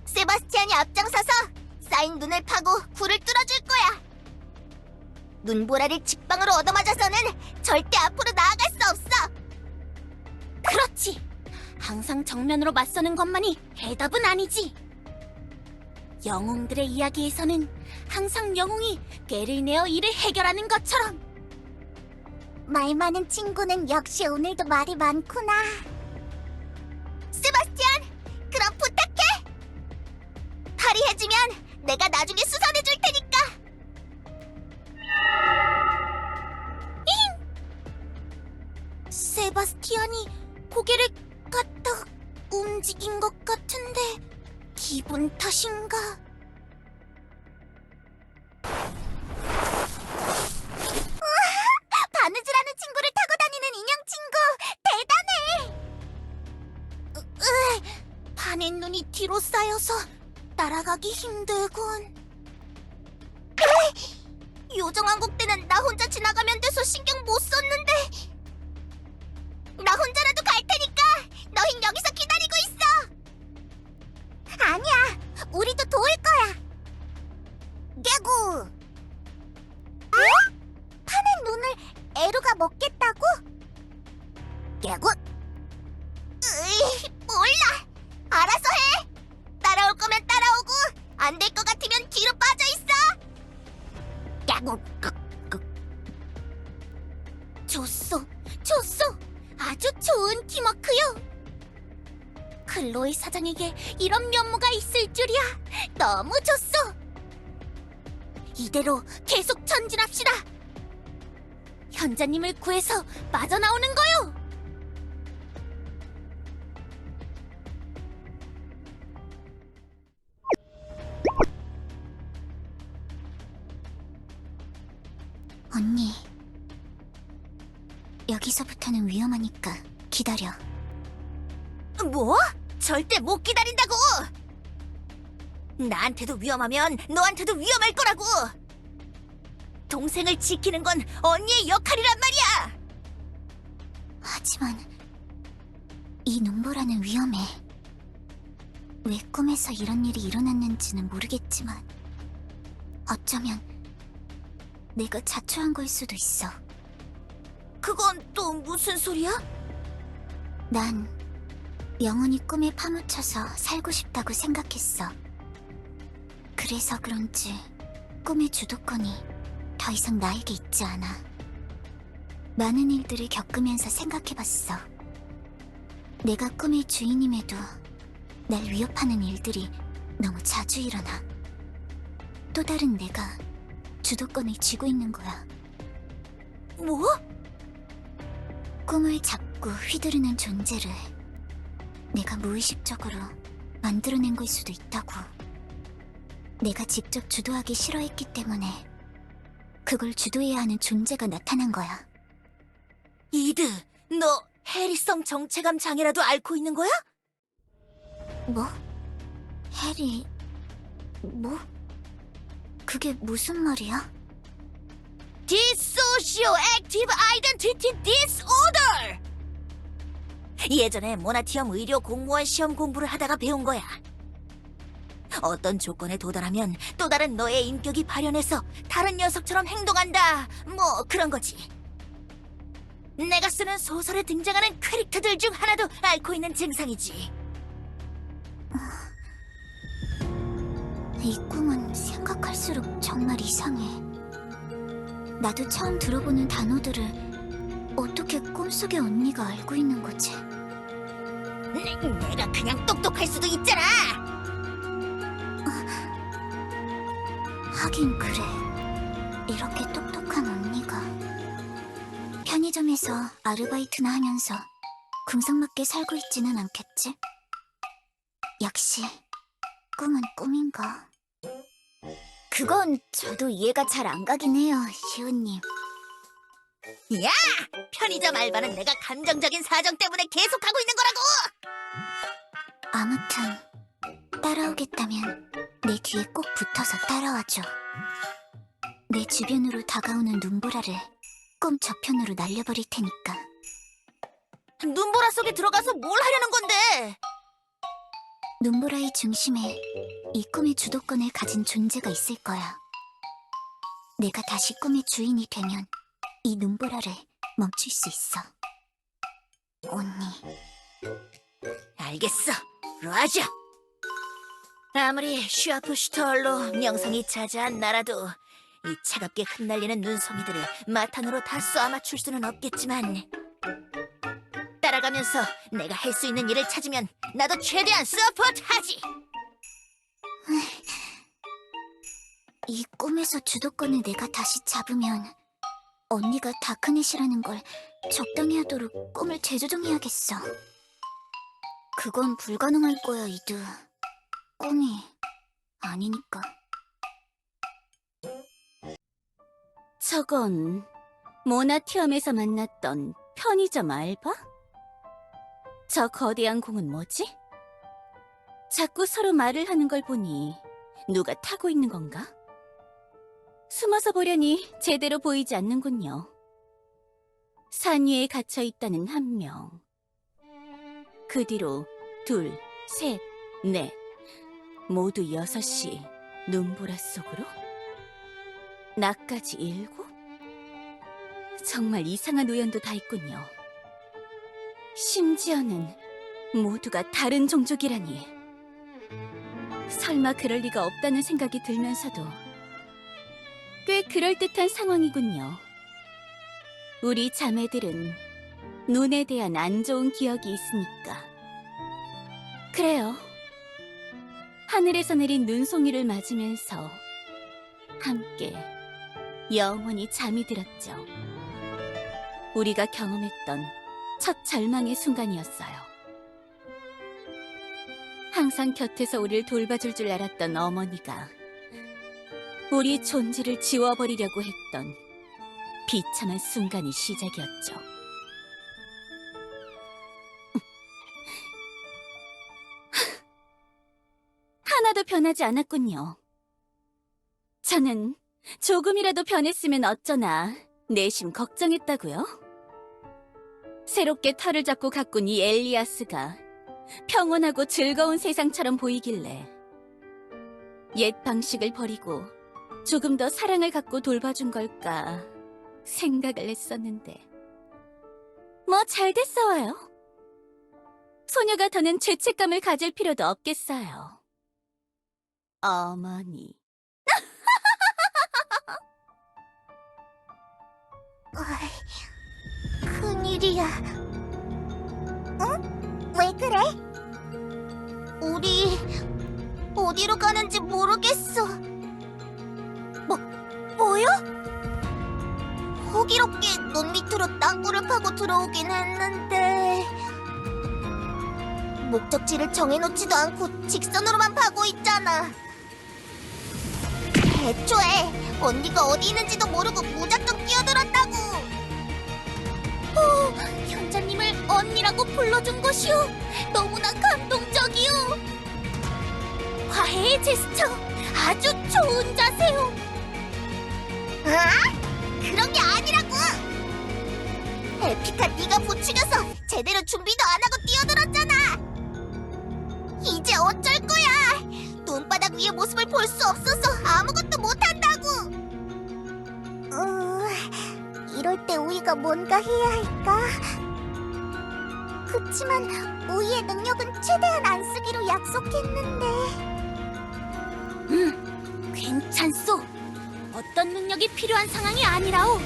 세바스티안이 앞장서서 쌓인 눈을 파고 굴을 뚫어줄 거야. 눈보라를 직방으로 얻어맞아서는 절대 앞으로 나아갈 수 없어. 그렇지. 항상 정면으로 맞서는 것만이 해답은 아니지. 영웅들의 이야기에서는 항상 영웅이 꾀를 내어 일을 해결하는 것처럼. 말 많은 친구는 역시 오늘도 말이 많구나. 세바스티안, 그럼 부탁해. 파리해주면 내가 나중에 수선해줄 테니까. 세바스티안이 고개를 까딱 움직인 것 같은데 기분 탓인가? 우와! 바느질하는 친구를 타고 다니는 인형 친구 대단해! 반의 눈이 뒤로 쌓여서 따라가기 힘들군. 요정왕국 때는 나 혼자 지나가면 돼서 신경 못 썼는데 나 혼자라도 갈 테니까 너흰 여기서 기다리고 있어. 아니야, 우리도 도울 거야. 개구. 어? 파는 눈을 에루가 먹겠다고? 개구? 몰라. 알아서 해. 따라올 거면 따라오고 안 될 것 같으면 뒤로 빠져 있어. 개구. 좋소, 좋소. 아주 좋은 팀워크요. 클로이 사장에게 이런 면모가 있을 줄이야. 너무 좋소. 이대로 계속 전진합시다. 현자님을 구해서 빠져나오는 거요. 언니, 여기서부터는 위험하니까 기다려. 뭐? 절대 못 기다린다고! 나한테도 위험하면 너한테도 위험할 거라고! 동생을 지키는 건 언니의 역할이란 말이야! 하지만 이 눈보라는 위험해. 왜 꿈에서 이런 일이 일어났는지는 모르겠지만 어쩌면 내가 자초한 걸 수도 있어. 그건 또 무슨 소리야? 난 영원히 꿈에 파묻혀서 살고 싶다고 생각했어. 그래서 그런지 꿈의 주도권이 더 이상 나에게 있지 않아. 많은 일들을 겪으면서 생각해봤어. 내가 꿈의 주인임에도 날 위협하는 일들이 너무 자주 일어나. 또 다른 내가 주도권을 쥐고 있는 거야. 뭐? 꿈을 잡고 휘두르는 존재를 내가 무의식적으로 만들어낸 걸 수도 있다고. 내가 직접 주도하기 싫어했기 때문에 그걸 주도해야 하는 존재가 나타난 거야. 이드, 너 해리성 정체감 장애라도 앓고 있는 거야? 뭐? 해리... 뭐? 그게 무슨 말이야? Dissociative Identity Disorder! 예전에 모나티엄 의료 공무원 시험 공부를 하다가 배운 거야. 어떤 조건에 도달하면 또 다른 너의 인격이 발현해서 다른 녀석처럼 행동한다. 뭐 그런 거지. 내가 쓰는 소설에 등장하는 캐릭터들 중 하나도 앓고 있는 증상이지. 이 꿈은 생각할수록 정말 이상해. 나도 처음 들어보는 단어들을 어떻게 꿈속의 언니가 알고 있는 거지? 내가 그냥 똑똑할 수도 있잖아. 하긴 그래. 이렇게 똑똑한 언니가 편의점에서 아르바이트나 하면서 궁상맞게 살고 있지는 않겠지? 역시 꿈은 꿈인가? 그건 저도 이해가 잘 안 가긴 해요, 시우님. 야! 편의점 알바는 내가 감정적인 사정 때문에 계속하고 있는 거라고! 아무튼 따라오겠다면 내 뒤에 꼭 붙어서 따라와줘. 내 주변으로 다가오는 눈보라를 꿈 저편으로 날려버릴 테니까. 눈보라 속에 들어가서 뭘 하려는 건데? 눈보라의 중심에 이 꿈의 주도권을 가진 존재가 있을 거야. 내가 다시 꿈의 주인이 되면 이 눈보라를 멈출 수 있어. 언니. 알겠어, 라자. 아무리 슈아프슈터얼로 명성이 자자한 나라도 이 차갑게 흩날리는 눈송이들을 마탄으로 다 쏘아맞출 수는 없겠지만 따라가면서 내가 할 수 있는 일을 찾으면 나도 최대한 서포트하지. 이 꿈에서 주도권을 내가 다시 잡으면 언니가 다크넷이라는 걸 적당히 하도록 꿈을 재조정해야겠어. 그건 불가능할 거야, 이드. 꿈이 아니니까. 저건 모나티엄에서 만났던 편의점 알바? 저 거대한 공은 뭐지? 자꾸 서로 말을 하는 걸 보니 누가 타고 있는 건가? 숨어서 보려니 제대로 보이지 않는군요. 산 위에 갇혀 있다는 한 명. 그 뒤로 둘, 셋, 넷. 모두 6이 눈보라 속으로? 나까지 7? 정말 이상한 우연도 다 있군요. 심지어는 모두가 다른 종족이라니. 설마 그럴 리가 없다는 생각이 들면서도 꽤 그럴듯한 상황이군요. 우리 자매들은 눈에 대한 안 좋은 기억이 있으니까. 그래요. 하늘에서 내린 눈송이를 맞으면서 함께 영원히 잠이 들었죠. 우리가 경험했던 첫 절망의 순간이었어요. 항상 곁에서 우리를 돌봐줄 줄 알았던 어머니가 우리 존재를 지워버리려고 했던 비참한 순간이 시작이었죠. 하나도 변하지 않았군요. 저는 조금이라도 변했으면 어쩌나 내심 걱정했다고요. 새롭게 털을 잡고 가꾼 이 엘리아스가 평온하고 즐거운 세상처럼 보이길래 옛 방식을 버리고 조금 더 사랑을 갖고 돌봐준 걸까 생각을 했었는데 뭐 잘 됐어요. 소녀가 더는 죄책감을 가질 필요도 없겠어요. 어머니. 큰일이야. 응? 왜 그래? 우리 어디로 가는지 모르겠어. 뭐야? 호기롭게 눈 밑으로 땅굴을 파고 들어오긴 했는데 목적지를 정해놓지도 않고 직선으로만 파고 있잖아. 애초에 언니가 어디 있는지도 모르고 무작정 뛰어들었다고. 현자님을 언니라고 불러준 것이오. 너무나 감동적이오. 화해의 제스처, 아주 좋은 자세요. 그런 게 아니라고. 에피카 네가 부추겨서 제대로 준비도 안 하고 뛰어들었잖아. 이제 어쩔 거야. 눈바닥 위의 모습을 볼 수 없어서 아무것도 못한다고. 이럴 때 우이가 뭔가 해야 할까? 그치만 우이의 능력은 최대한 안 쓰기로 약속했는데. 괜찮소. 어떤 능력이 필요한 상황이 아니라오.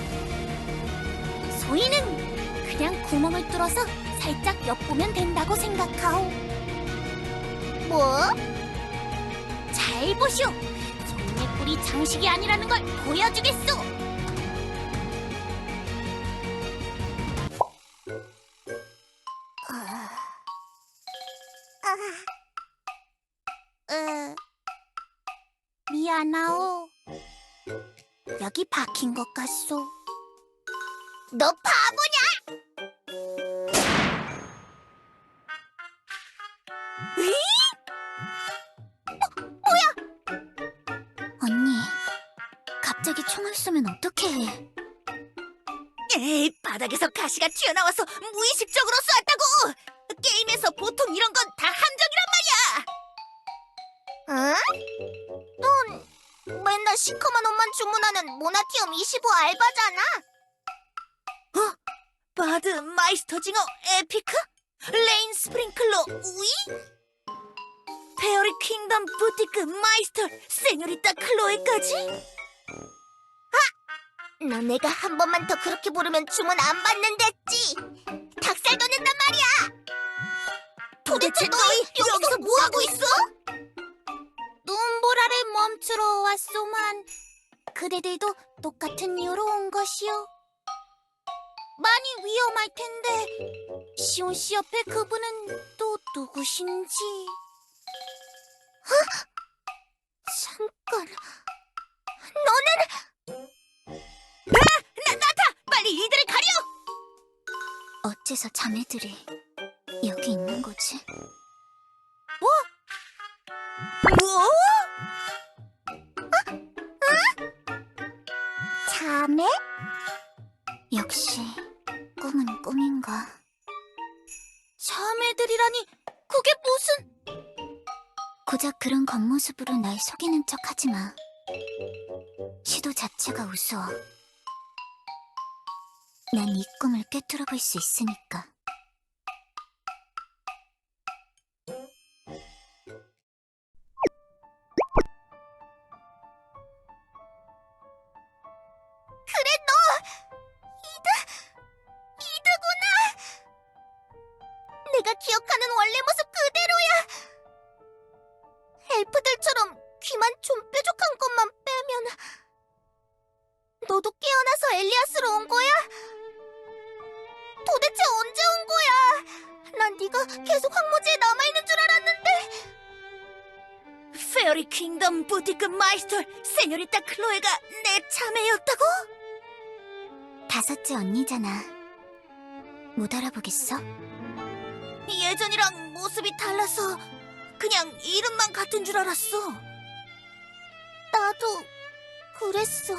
소희는 그냥 구멍을 뚫어서 살짝 엿보면 된다고 생각하오. 뭐? 잘 보시오. 소희의 뿔이 장식이 아니라는 걸 보여주겠소. 미안하오. 여기 박힌 것 같소. 너 바보냐? 뭐야? 언니, 갑자기 총을 쏘면 어떡해? 에이, 바닥에서 가시가 튀어나와서 무의식적으로 쐈다고! 게임에서 보통 이런 건 다 함정이란 응? 넌 맨날 시커먼 옷만 주문하는 모나티엄 25 알바잖아. 바드 마이스터 징어 에피크? 레인 스프링클러 우이? 페어리 킹덤 부티크 마이스터 세뇨리타 클로에까지? 너 내가 한 번만 더 그렇게 부르면 주문 안 받는댔지. 닭살 돋는단 말이야. 도대체 너희 여기서 뭐하고 있어? 눈보라를 멈추러 왔소만. 그대들도 똑같은 이유로 온 것이요. 많이 위험할 텐데 시온 씨 옆에 그분은 또 누구신지. 잠깐. 너는 빨리 이들을 가려! 어째서 자매들이 여기 있는 거지? 뭐? 자매? 역시 꿈은 꿈인가? 자매들이라니 그게 무슨... 고작 그런 겉모습으로 날 속이는 척 하지 마. 시도 자체가 우스워. 난 이 꿈을 꿰뚫어 볼 수 있으니까. 그래, 너! 이드구나! 내가 기억하는 원래 모습 그대로야! 엘프들처럼 귀만 좀 뾰족한 것만 빼면 너도 깨어나서 엘리아스로 온 거야? 도대체 언제 온 거야? 난 네가 계속 황무지에 남아있는 줄 알았는데. 페어리 킹덤 부티크 마이스터 세뇨리타 클로에가 내 자매였다고? 다섯째 언니잖아. 못 알아보겠어? 예전이랑 모습이 달라서 그냥 이름만 같은 줄 알았어. 나도 그랬어.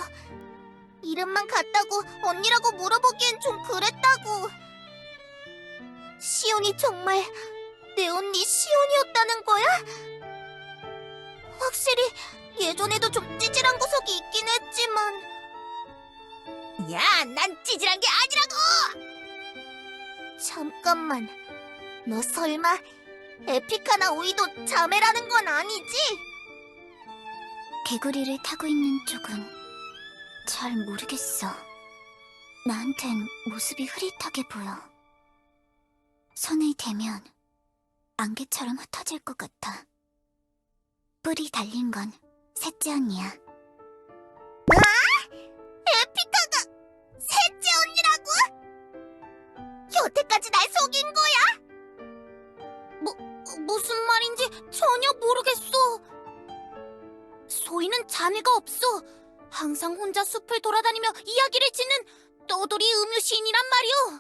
이름만 같다고 언니라고 물어보기엔 좀 그랬다고. 시온이 정말 내 언니 시온이었다는 거야? 확실히 예전에도 좀 찌질한 구석이 있긴 했지만. 야, 난 찌질한 게 아니라고! 잠깐만, 너 설마 에피카나 오이도 자매라는 건 아니지? 개구리를 타고 있는 쪽은 잘 모르겠어. 나한텐 모습이 흐릿하게 보여. 손을 대면 안개처럼 흩어질 것 같아. 뿔이 달린 건 셋째 언니야. 에피카가 셋째 언니라고? 여태까지 날 속인 거야? 무슨 말인지 전혀 모르겠어. 소희는 자매가 없어. 항상 혼자 숲을 돌아다니며 이야기를 짓는 떠돌이 음유시인이란 말이오.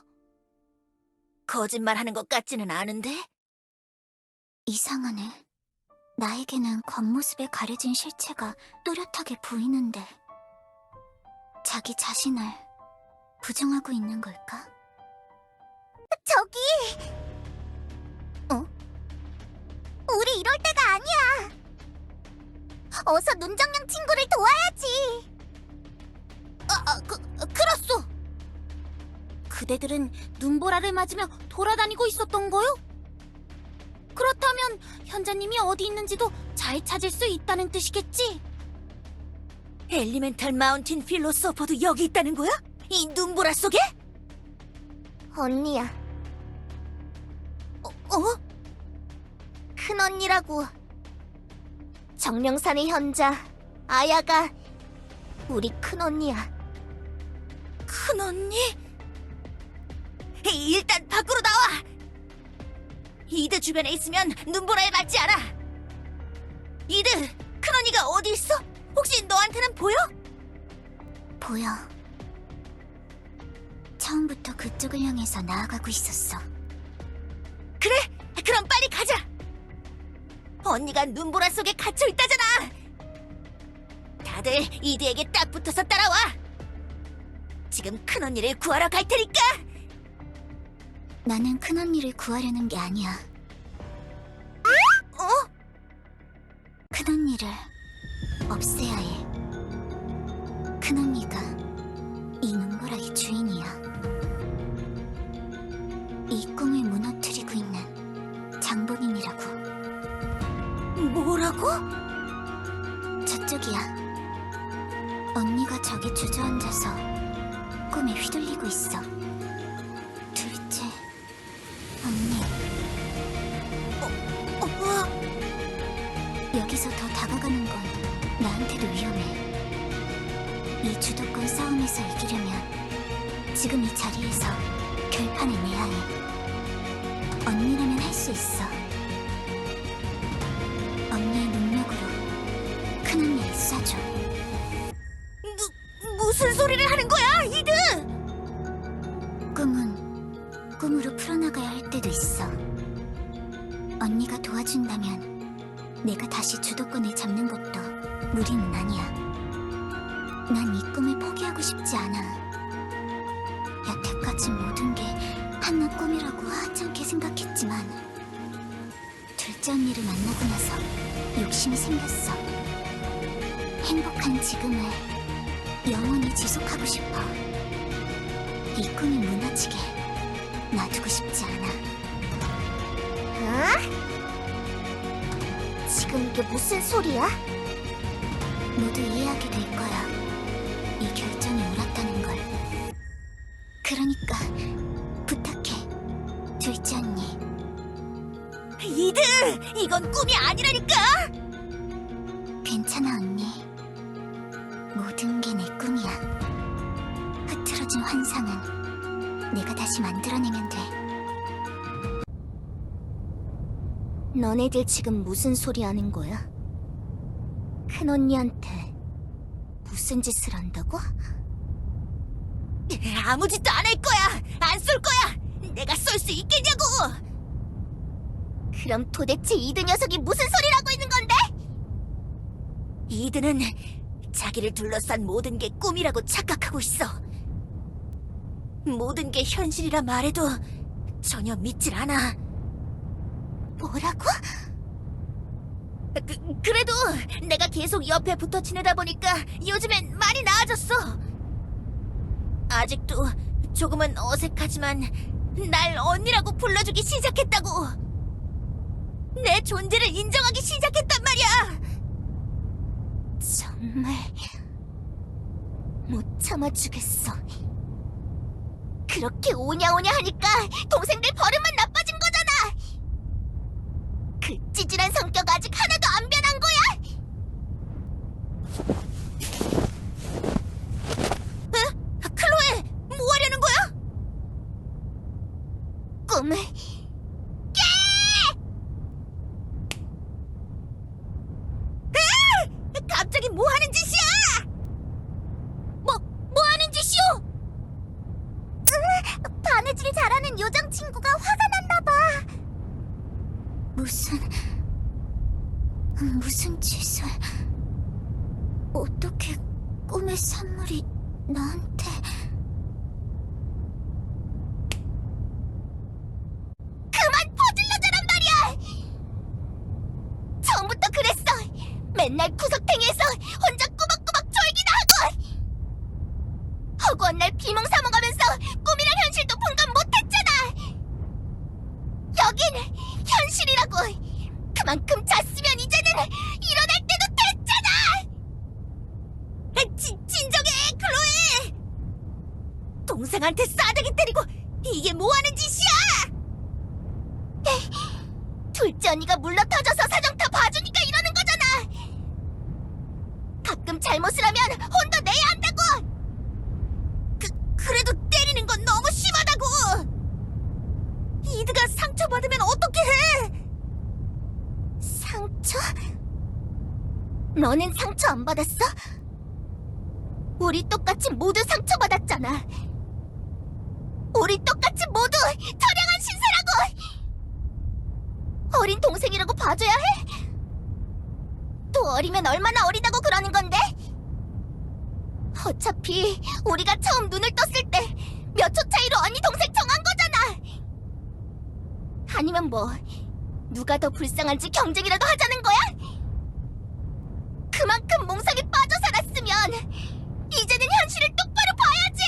거짓말하는 것 같지는 않은데? 이상하네. 나에게는 겉모습에 가려진 실체가 또렷하게 보이는데 자기 자신을 부정하고 있는 걸까? 저기! 우리 이럴 때가 아니야! 어서 눈정령 친구를 도와야지! 그렇소! 그대들은 눈보라를 맞으며 돌아다니고 있었던 거요? 그렇다면 현자님이 어디 있는지도 잘 찾을 수 있다는 뜻이겠지? 엘리멘탈 마운틴 필로소퍼도 여기 있다는 거야? 이 눈보라 속에? 언니야. 큰 언니라고. 정령산의 현자 아야가 우리 큰 언니야. 큰 언니? 일단 밖으로 나와! 이드 주변에 있으면 눈보라에 맞지 않아! 이드, 큰 언니가 어디 있어? 혹시 너한테는 보여? 보여. 처음부터 그쪽을 향해서 나아가고 있었어. 그래? 그럼 빨리 가자! 언니가 눈보라 속에 갇혀 있다잖아! 다들 이드에게 딱 붙어서 따라와! 지금 큰 언니를 구하러 갈 테니까! 나는 큰 언니를 구하려는 게 아니야. 큰 언니를 없애야 해. 큰 언니가 이 눈보라의 주인이야. 이 꿈을 무너뜨리고 있는 장본인이라고. 뭐라고? 저쪽이야. 언니가 저기 주저앉아서 꿈에 휘둘리고 있어. 둘째 언니. 여기서 더 다가가는 건 나한테도 위험해. 이 주도권 싸움에서 이기려면 지금 이 자리에서 결판을 내야 해. 언니라면 할 수 있어. 언니의 능력으로 큰 언니를 쏴줘. 무슨 소리를 하는 거야, 이드! 꿈은 꿈으로 풀어나가야 할 때도 있어. 언니가 도와준다면 내가 다시 주도권을 잡는 것도 무리는 아니야. 난 이 꿈을 포기하고 싶지 않아. 여태까지 모든 게 한낱 꿈이라고 하찮게 생각했지만 둘째 언니를 만나고 나서 욕심이 생겼어. 행복한 지금을 영원히 지속하고 싶어. 이 꿈이 무너지게 놔두고 싶지 않아. 지금 이게 무슨 소리야? 모두 이해하게 될 거야. 이 결정이 옳았다는 걸. 그러니까 부탁해, 둘째 언니. 이드! 이건 꿈이 아니라니까! 괜찮아, 언니. 모든 게 내 꿈이야. 흐트러진 환상은 내가 다시 만들어내면 돼. 너네들 지금 무슨 소리 하는 거야? 큰 언니한테 무슨 짓을 한다고? 아무 짓도 안 할 거야! 안 쏠 거야! 내가 쏠 수 있겠냐고! 그럼 도대체 이드 녀석이 무슨 소리를 하고 있는 건데? 이드는 자기를 둘러싼 모든 게 꿈이라고 착각하고 있어. 모든 게 현실이라 말해도 전혀 믿질 않아. 뭐라고? 그래도 내가 계속 옆에 붙어 지내다 보니까 요즘엔 많이 나아졌어. 아직도 조금은 어색하지만 날 언니라고 불러주기 시작했다고. 내 존재를 인정하기 시작했단 말이야. 정말 못 참아주겠어. 그렇게 오냐오냐 하니까 동생들 버릇만 나빠진 거잖아. 그 찌질한 성격 아직 하나도 안 변한 거야? 에? 클로에, 뭐 하려는 거야? 꿈을 깨! 갑자기 뭐 하는 짓이야? 뭐 하는 짓이오? 바느질 잘하는 요정 친구가 화가 났나 봐. 무슨 짓을? 어떻게 꿈의 산물이 나한테? 그만 퍼질러자란 말이야! 처음부터 그랬어. 맨날 구석탱이에서 혼자 꾸벅꾸벅 졸기나 하고 허구한 날 비몽사몽하면서 꿈이랑 현실도 분간 못했잖아. 여긴 현실이라고. 그만큼 잤으면 이제는 일어날 때도 됐잖아. 진정해, 클로에. 동생한테 싸대기 때리고 이게 뭐하는 짓이야? 둘째 언니가 물러터져서 사정 다 봐주니까 이러는 거잖아. 가끔 잘못을 하면 혼도 내야 한다고. 그래도 때리는 건 너무 심하다고. 이드가 상처받으면 어떻게 해? 상처? 너는 상처 안 받았어? 우리 똑같이 모두 상처받았잖아. 우리 똑같이 모두 처량한 신세라고. 어린 동생이라고 봐줘야 해? 또 어리면 얼마나 어리다고 그러는 건데? 어차피 우리가 처음 눈을 떴을 때 몇 초 차이로 언니 동생 정한 거잖아. 아니면 뭐 누가 더 불쌍한지 경쟁이라도 하자는 거야? 그만큼 몽상에 빠져 살았으면 이제는 현실을 똑바로 봐야지.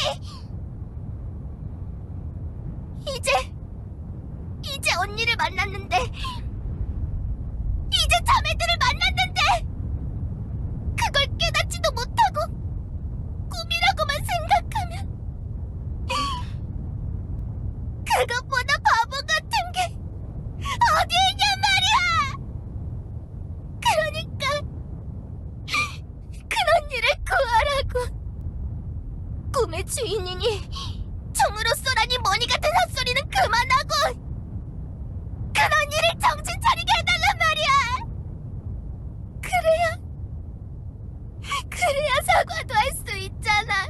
이제 언니를 만났는데, 이제 자매들을 만났는데 그걸 깨닫지도 못하고 꿈이라고만 생각하면 그것보다 바보 같은 게 어디 있냐 말이야. 그러니까 큰언니를 구하라고. 꿈의 주인이니 총으로 쏘라니 머니 같은 헛소리는 그만하고 큰언니를 정신 차리게 해달란 말이야. 그래야 사과도 할 수 있잖아.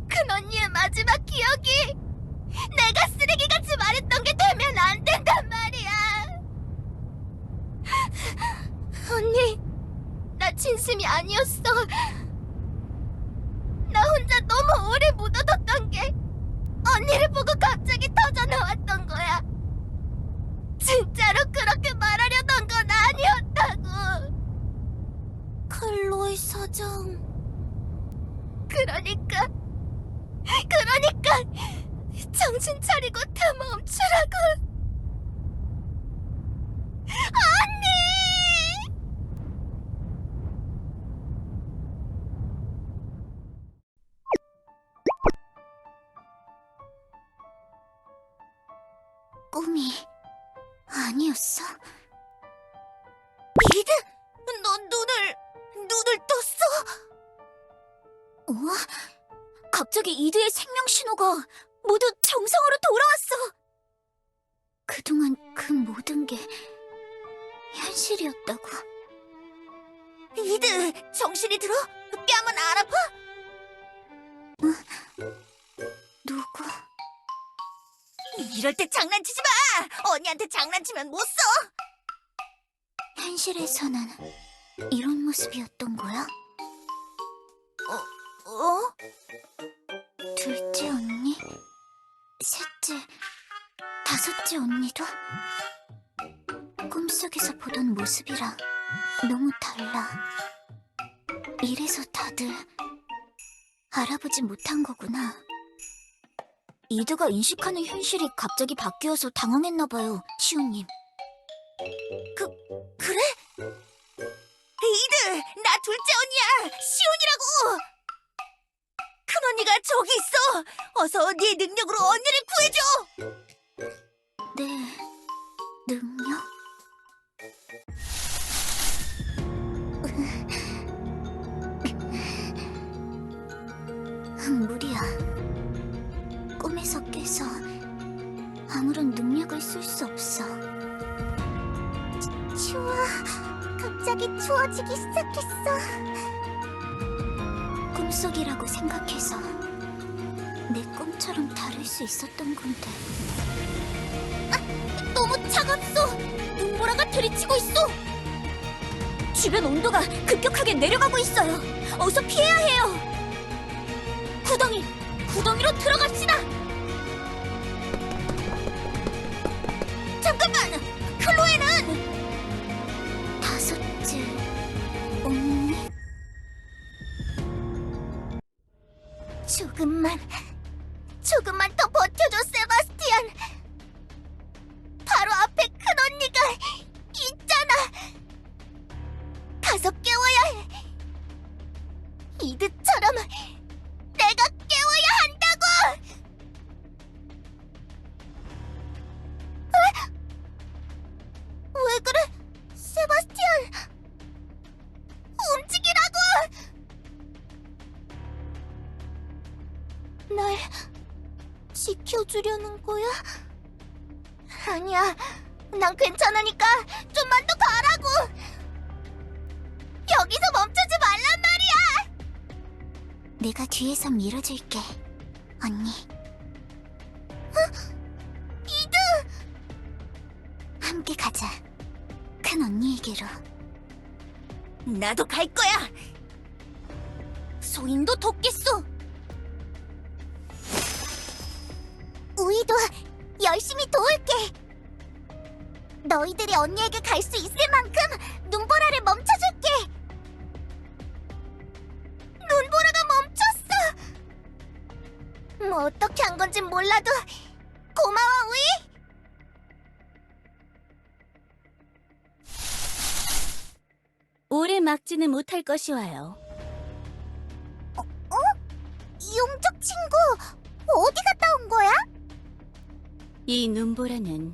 큰언니의 마지막 기억이 내가 쓰레기같이 말했던 게 되면 안 된단 말이야. 언니, 나 진심이 아니었어. 나 혼자 너무 오래 묻어뒀던 게 언니를 보고 갑자기 터져나왔던 거야. 진짜로 그렇게 말하려던 건 아니었다고. 클로이 사장. 그러니까 정신 차리고 다 멈추라고. 언니! 꿈이 아니었어? 이드, 너 눈을 떴어? 우와, 갑자기 이드의 생명 신호가 모두 정상으로 돌아왔어. 그동안 그 모든 게 현실이었다고. 이드, 정신이 들어? 뺨은 안 아파? 누구? 이럴 때 장난치지 마! 언니한테 장난치면 못 써! 현실에서는 이런 모습이었던 거야? 둘째 언니? 셋째, 다섯째 언니도? 꿈속에서 보던 모습이랑 너무 달라. 이래서 다들 알아보지 못한 거구나. 이드가 인식하는 현실이 갑자기 바뀌어서 당황했나봐요, 시우님. 그래? 이드, 나 둘째 언니야, 시온이라고! 큰언니가 저기 있어! 어서 네 능력으로 언니를 구해줘! 네, 능력? 무리야. 꿈에서 깨서 아무런 능력을 쓸 수 없어. 추워. 갑자기 추워지기 시작했어. 꿈속이라고 생각해서 내 꿈처럼 다를 수 있었던 건데. 너무 차갑소! 눈보라가 들이치고 있어! 주변 온도가 급격하게 내려가고 있어요! 어서 피해야 해요! 구덩이로 들어갑시다! 잠깐만! 클로에는! 다섯째 언니? 조금만 더 버텨줘, 세바스티안! 바로 앞에 큰언니가 있잖아! 가서 깨워야 해! 이드처럼 내가 깨워야 한다고! 왜 그래, 세바스티안? 움직이라고! 날 지켜주려는 거야? 아니야, 난 괜찮으니까 좀만 더 가라고! 여기서 멈추지 말란 말이야! 내가 뒤에서 밀어줄게, 언니. 이드! 함께 가자, 큰 언니에게로. 나도 갈 거야! 소인도 돕겠어! 우이도 열심히 도울게! 너희들이 언니에게 갈 수 있을 만큼 눈보라를 멈춰줄게! 눈보라가 멈췄어! 뭐 어떻게 한 건진 몰라도 고마워, 우이! 오래 막지는 못할 것이와요. 용적 친구, 어디 갔다 온 거야? 이 눈보라는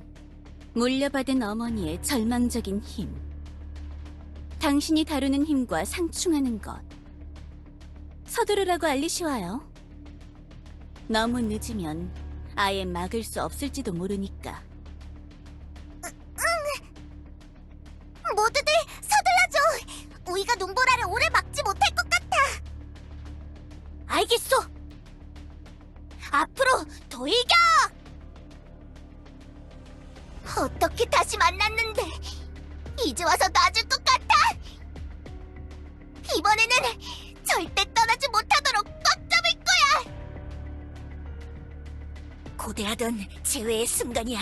물려받은 어머니의 절망적인 힘. 당신이 다루는 힘과 상충하는 것. 서두르라고 알리시와요. 너무 늦으면 아예 막을 수 없을지도 모르니까. 모두들 서둘러줘! 우이가 눈보라를 오래 막지 못할 것 같아! 알겠어! 앞으로 더 이겨! 어떻게 다시 만났는데 이제 와서 놔줄 것 같아? 이번에는 절대 떠나지 못하도록 꽉 잡을 거야! 고대하던 재회의 순간이야.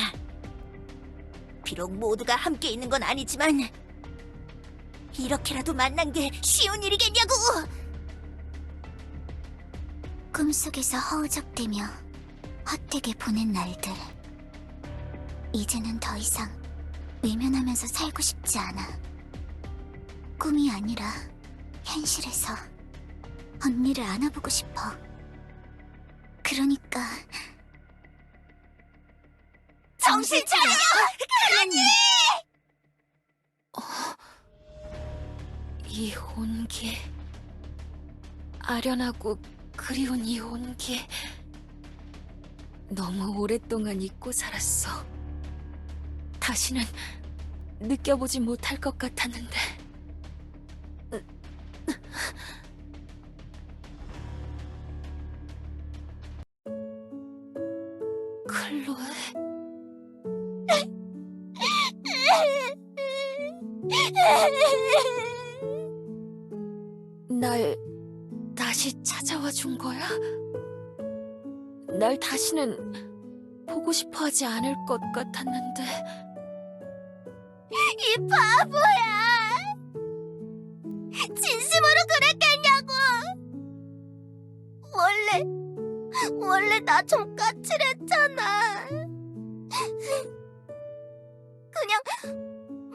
비록 모두가 함께 있는 건 아니지만 이렇게라도 만난 게 쉬운 일이겠냐고! 꿈속에서 허우적대며 헛되게 보낸 날들. 이제는 더 이상 외면하면서 살고 싶지 않아. 꿈이 아니라 현실에서 언니를 안아보고 싶어. 그러니까 정신 차려! 큰언니! 이 온기, 아련하고 그리운 이 온기, 너무 오랫동안 잊고 살았어. 다시는 느껴보지 못할 것 같았는데. 클로에? 날 다시 찾아와 준 거야? 날 다시는 보고 싶어 하지 않을 것 같았는데. 이 바보야! 진심으로 그랬겠냐고! 원래 나 좀 까칠했잖아. 그냥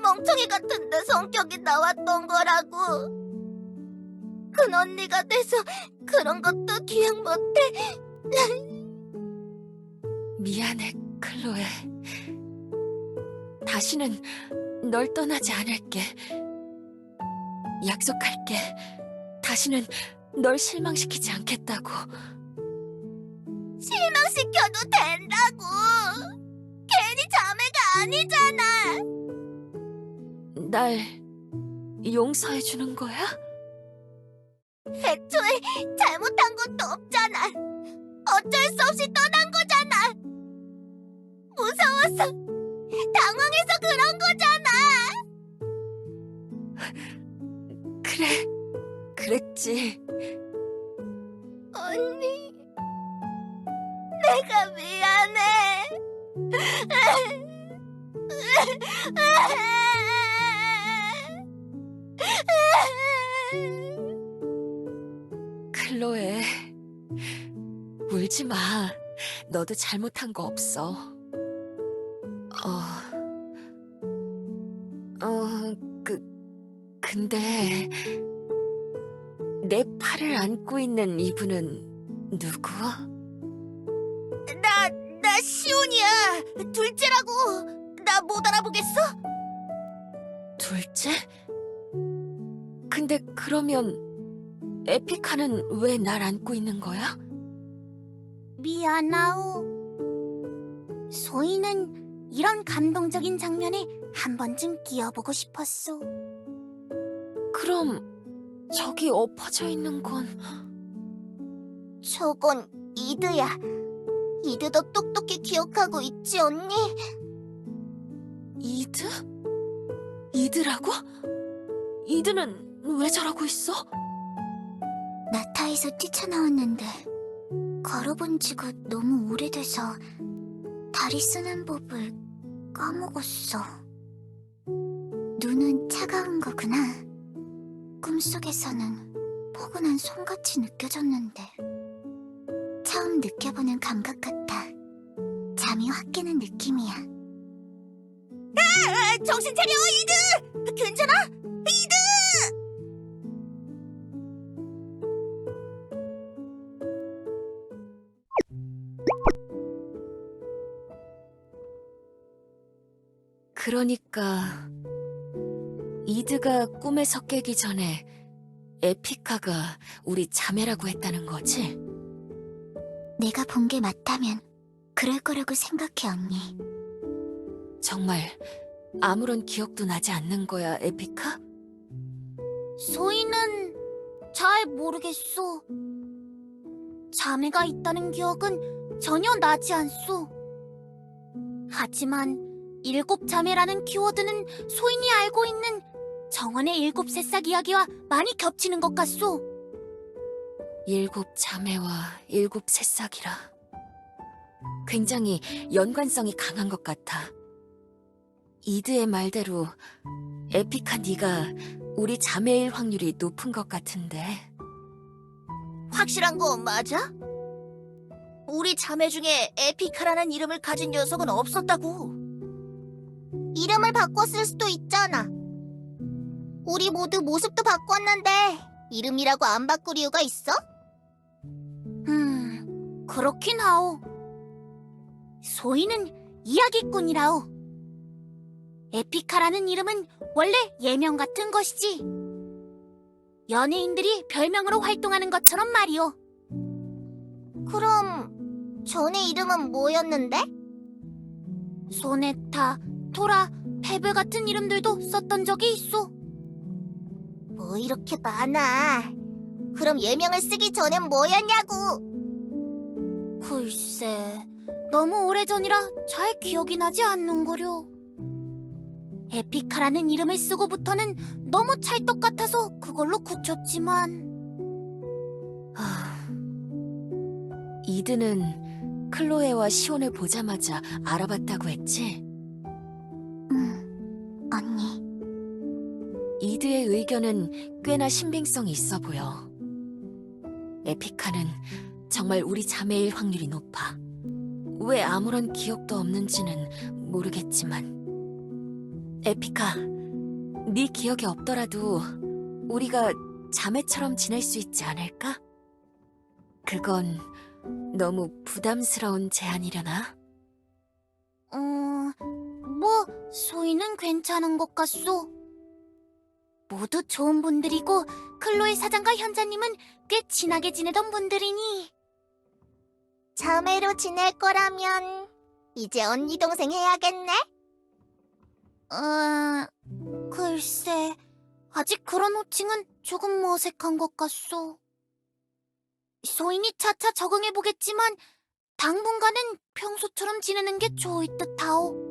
멍청이 같은 내 성격이 나왔던 거라고. 큰 언니가 돼서 그런 것도 기억 못해. 미안해, 클로에. 다시는 널 떠나지 않을게. 약속할게. 다시는 널 실망시키지 않겠다고. 실망시켜도 된다고. 괜히 자매가 아니잖아. 날 용서해주는 거야? 애초에 잘못한 것도 없잖아. 어쩔 수 없이 떠난 거잖아. 무서워서, 당황해서 그런 거잖아. 그래, 그랬지. 언니, 내가 미안해. 클로에, 울지 마. 너도 잘못한 거 없어. 근데 내 팔을 안고 있는 이분은 누구? 나 시온이야. 둘째라고. 나 못 알아보겠어? 둘째? 근데 그러면 에피카는 왜 날 안고 있는 거야? 미안하오. 소희는 이런 감동적인 장면에 한 번쯤 끼어보고 싶었어. 그럼 저기 엎어져 있는 건 저건 이드야. 이드도 똑똑히 기억하고 있지, 언니? 이드? 이드라고? 이드는 왜 저러고 있어? 나타에서 뛰쳐나왔는데 걸어본 지가 너무 오래돼서 다리 쓰는 법을 까먹었어. 눈은 차가운 거구나. 꿈속에서는 포근한 손같이 느껴졌는데 처음 느껴보는 감각 같아. 잠이 확 깨는 느낌이야. 정신 차려, 이드! 괜찮아? 이드! 그러니까 이드가 꿈에서 깨기 전에 에피카가 우리 자매라고 했다는 거지? 내가 본 게 맞다면 그럴 거라고 생각해, 언니. 정말 아무런 기억도 나지 않는 거야, 에피카? 소희는 잘 모르겠소. 자매가 있다는 기억은 전혀 나지 않소. 하지만 일곱 자매라는 키워드는 소인이 알고 있는 정원의 일곱 새싹 이야기와 많이 겹치는 것 같소. 일곱 자매와 일곱 새싹이라. 굉장히 연관성이 강한 것 같아. 이드의 말대로 에피카 네가 우리 자매일 확률이 높은 것 같은데. 확실한 거 맞아? 우리 자매 중에 에피카라는 이름을 가진 녀석은 없었다고. 이름을 바꿨을 수도 있잖아. 우리 모두 모습도 바꿨는데 이름이라고 안 바꿀 이유가 있어? 그렇긴 하오. 소희는 이야기꾼이라오. 에피카라는 이름은 원래 예명 같은 것이지. 연예인들이 별명으로 활동하는 것처럼 말이오. 그럼 전에 이름은 뭐였는데? 소네타, 토라, 페블 같은 이름들도 썼던 적이 있어. 뭐 이렇게 많아. 그럼 예명을 쓰기 전엔 뭐였냐고. 글쎄, 너무 오래전이라 잘 기억이 나지 않는거려. 에피카라는 이름을 쓰고부터는 너무 찰떡 같아서 그걸로 굳혔지만. 이드는 클로에와 시온을 보자마자 알아봤다고 했지? 아니, 너의 의견은 꽤나 신빙성이 있어 보여. 에피카는 정말 우리 자매일 확률이 높아. 왜 아무런 기억도 없는지는 모르겠지만. 에피카, 네 기억이 없더라도 우리가 자매처럼 지낼 수 있지 않을까? 그건 너무 부담스러운 제안이려나? 뭐 소희는 괜찮은 것 같소. 모두 좋은 분들이고 클로이 사장과 현자님은 꽤 친하게 지내던 분들이니 자매로 지낼 거라면 이제 언니 동생 해야겠네? 글쎄 아직 그런 호칭은 조금 어색한 것 같소. 소인이 차차 적응해보겠지만 당분간은 평소처럼 지내는 게 좋을 듯하오.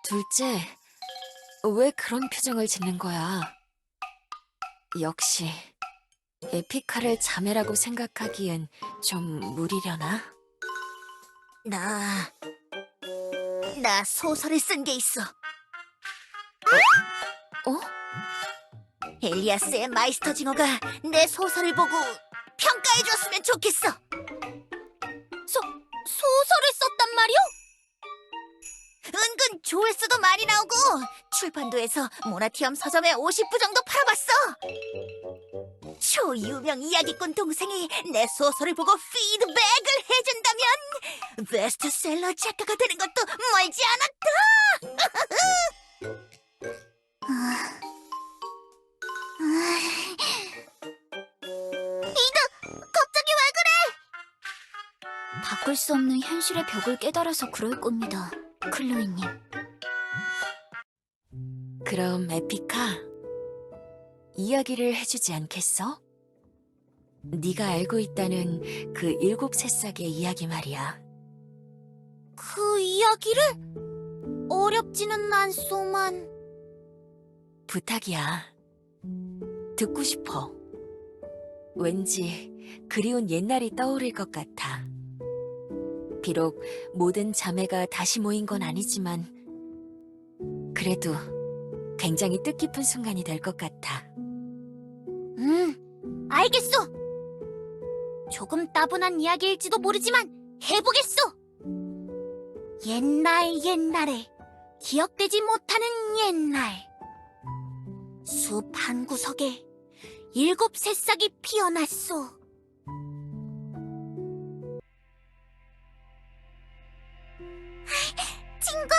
둘째, 왜 그런 표정을 짓는 거야? 역시 에피카를 자매라고 생각하기엔 좀 무리려나? 나 소설을 쓴 게 있어. 어? 엘리아스의 마이스터 징어가 내 소설을 보고 평가해줬으면 좋겠어. 소설을 썼단 말이오? 은근 조회수도 많이 나오고 출판도에서 모나티엄 서점에 50부 정도 팔아봤어. 초유명 이야기꾼 동생이 내 소설을 보고 피드백을 해준다면 베스트셀러 작가가 되는 것도 멀지 않았다. 갑자기 왜 그래? 바꿀 수 없는 현실의 벽을 깨달아서 그럴 겁니다, 클로이님. 그럼 에피카, 이야기를 해주지 않겠어? 네가 알고 있다는 그 7 새싹의 이야기 말이야. 그 이야기를? 어렵지는 않소만. 부탁이야. 듣고 싶어. 왠지 그리운 옛날이 떠오를 것 같아. 비록 모든 자매가 다시 모인 건 아니지만 그래도 굉장히 뜻깊은 순간이 될 것 같아. 알겠어. 조금 따분한 이야기일지도 모르지만 해보겠어. 옛날에 기억되지 못하는 옛날. 숲 한 구석에 7 새싹이 피어났소. 친구!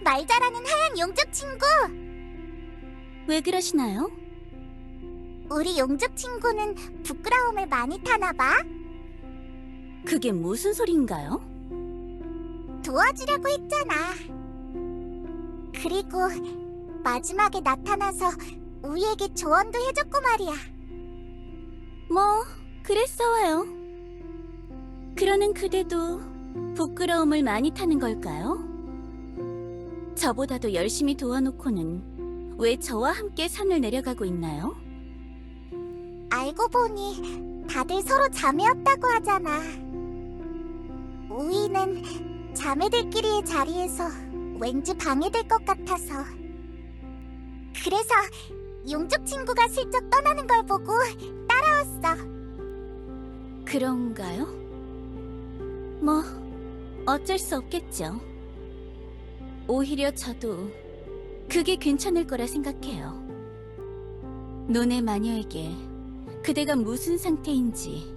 말 잘하는 하얀 용접 친구! 왜 그러시나요? 우리 용접 친구는 부끄러움을 많이 타나 봐. 그게 무슨 소리인가요? 도와주려고 했잖아. 그리고 마지막에 나타나서 우리에게 조언도 해줬고 말이야. 뭐, 그랬어요. 그러는 그대도 부끄러움을 많이 타는 걸까요? 저보다도 열심히 도와놓고는 왜 저와 함께 산을 내려가고 있나요? 알고 보니 다들 서로 자매였다고 하잖아. 우이는 자매들끼리의 자리에서 왠지 방해될 것 같아서. 그래서 용접 친구가 슬쩍 떠나는 걸 보고 따라왔어. 그런가요? 뭐, 어쩔 수 없겠죠. 오히려 저도 그게 괜찮을 거라 생각해요. 논의 마녀에게 그대가 무슨 상태인지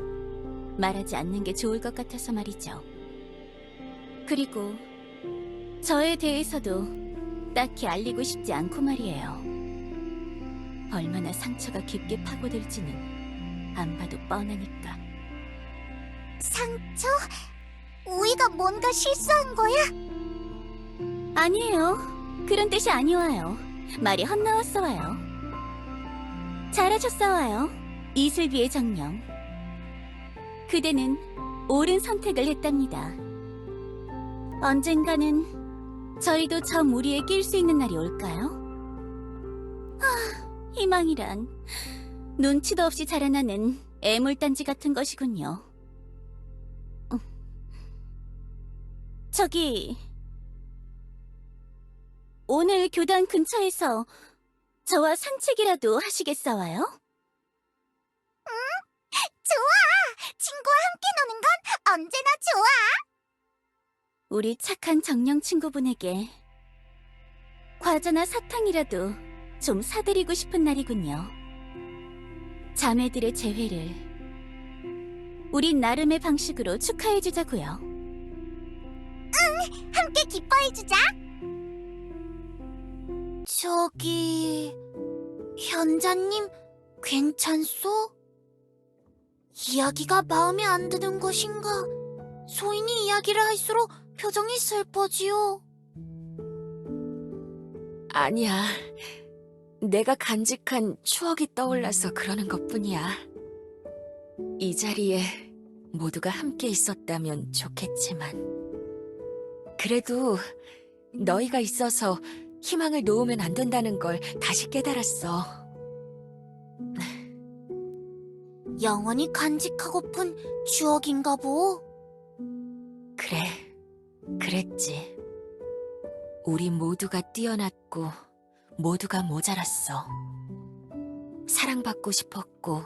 말하지 않는 게 좋을 것 같아서 말이죠. 그리고 저에 대해서도 딱히 알리고 싶지 않고 말이에요. 얼마나 상처가 깊게 파고들지는 안 봐도 뻔하니까. 상처? 우이가 뭔가 실수한 거야? 아니에요. 그런 뜻이 아니와요. 말이 헛나왔어와요. 잘하셨어와요. 이슬비의 정령. 그대는 옳은 선택을 했답니다. 언젠가는 저희도 저 무리에 낄 수 있는 날이 올까요? 희망이란 눈치도 없이 자라나는 애물단지 같은 것이군요. 저기 오늘 교단 근처에서 저와 산책이라도 하시겠어요? 좋아! 친구와 함께 노는 건 언제나 좋아! 우리 착한 정령 친구분에게 과자나 사탕이라도 좀 사드리고 싶은 날이군요. 자매들의 재회를 우린 나름의 방식으로 축하해주자고요. 함께 기뻐해주자! 저기... 현자님, 괜찮소? 이야기가 마음에 안 드는 것인가? 소인이 이야기를 할수록 표정이 슬퍼지요. 아니야. 내가 간직한 추억이 떠올라서 그러는 것뿐이야. 이 자리에 모두가 함께 있었다면 좋겠지만 그래도 너희가 있어서 희망을 놓으면 안 된다는 걸 다시 깨달았어. 영원히 간직하고픈 추억인가 보. 그래, 그랬지. 우리 모두가 뛰어났고 모두가 모자랐어. 사랑받고 싶었고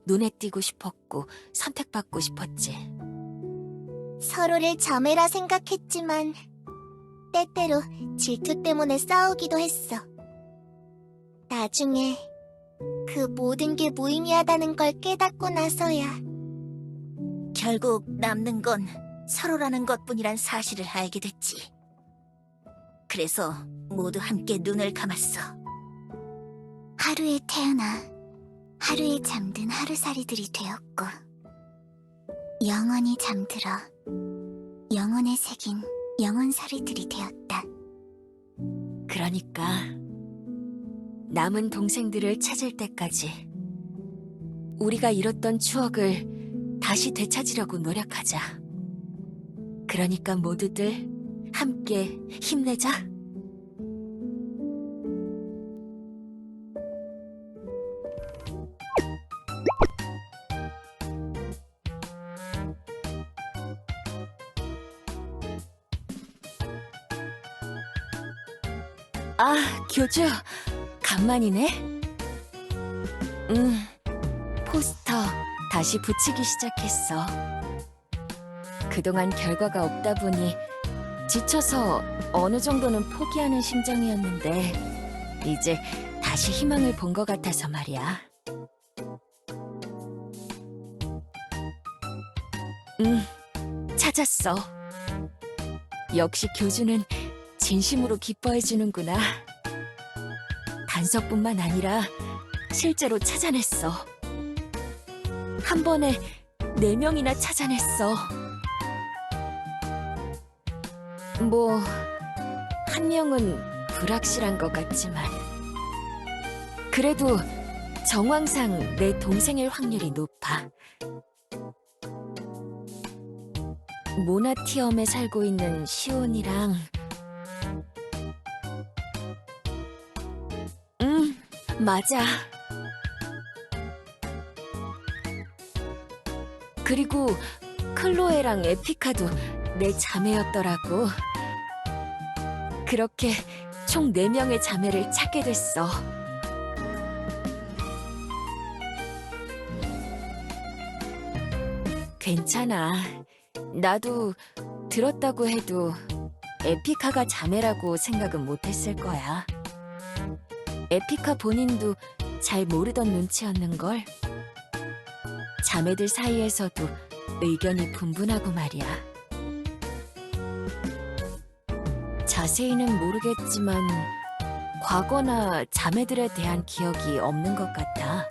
눈에 띄고 싶었고 선택받고 싶었지. 서로를 자매라 생각했지만 때때로 질투 때문에 싸우기도 했어. 나중에 그 모든 게 무의미하다는 걸 깨닫고 나서야 결국 남는 건 서로라는 것뿐이란 사실을 알게 됐지. 그래서 모두 함께 눈을 감았어. 하루에 태어나 하루에 잠든 하루살이들이 되었고 영원히 잠들어 영혼에 새긴 영혼살이들이 되었다. 그러니까 남은 동생들을 찾을 때까지 우리가 잃었던 추억을 다시 되찾으려고 노력하자. 그러니까 모두들 함께 힘내자. 아, 교주, 간만이네. 포스터 다시 붙이기 시작했어. 그동안 결과가 없다 보니 지쳐서 어느 정도는 포기하는 심정이었는데 이제 다시 희망을 본 것 같아서 말이야. 찾았어. 역시 교주는 진심으로 기뻐해주는구나. 단서뿐만 아니라 실제로 찾아냈어. 한 번에 4명이나 찾아냈어. 뭐, 한 명은 불확실한 것 같지만 그래도 정황상 내 동생일 확률이 높아. 모나티엄에 살고 있는 시온이랑 맞아. 그리고 클로에랑 에피카도 내 자매였더라고. 그렇게 총 4명의 자매를 찾게 됐어. 괜찮아. 나도 들었다고 해도 에피카가 자매라고 생각은 못했을 거야. 에피카 본인도 잘 모르던 눈치였는걸. 자매들 사이에서도 의견이 분분하고 말이야. 자세히는 모르겠지만 과거나 자매들에 대한 기억이 없는 것 같아.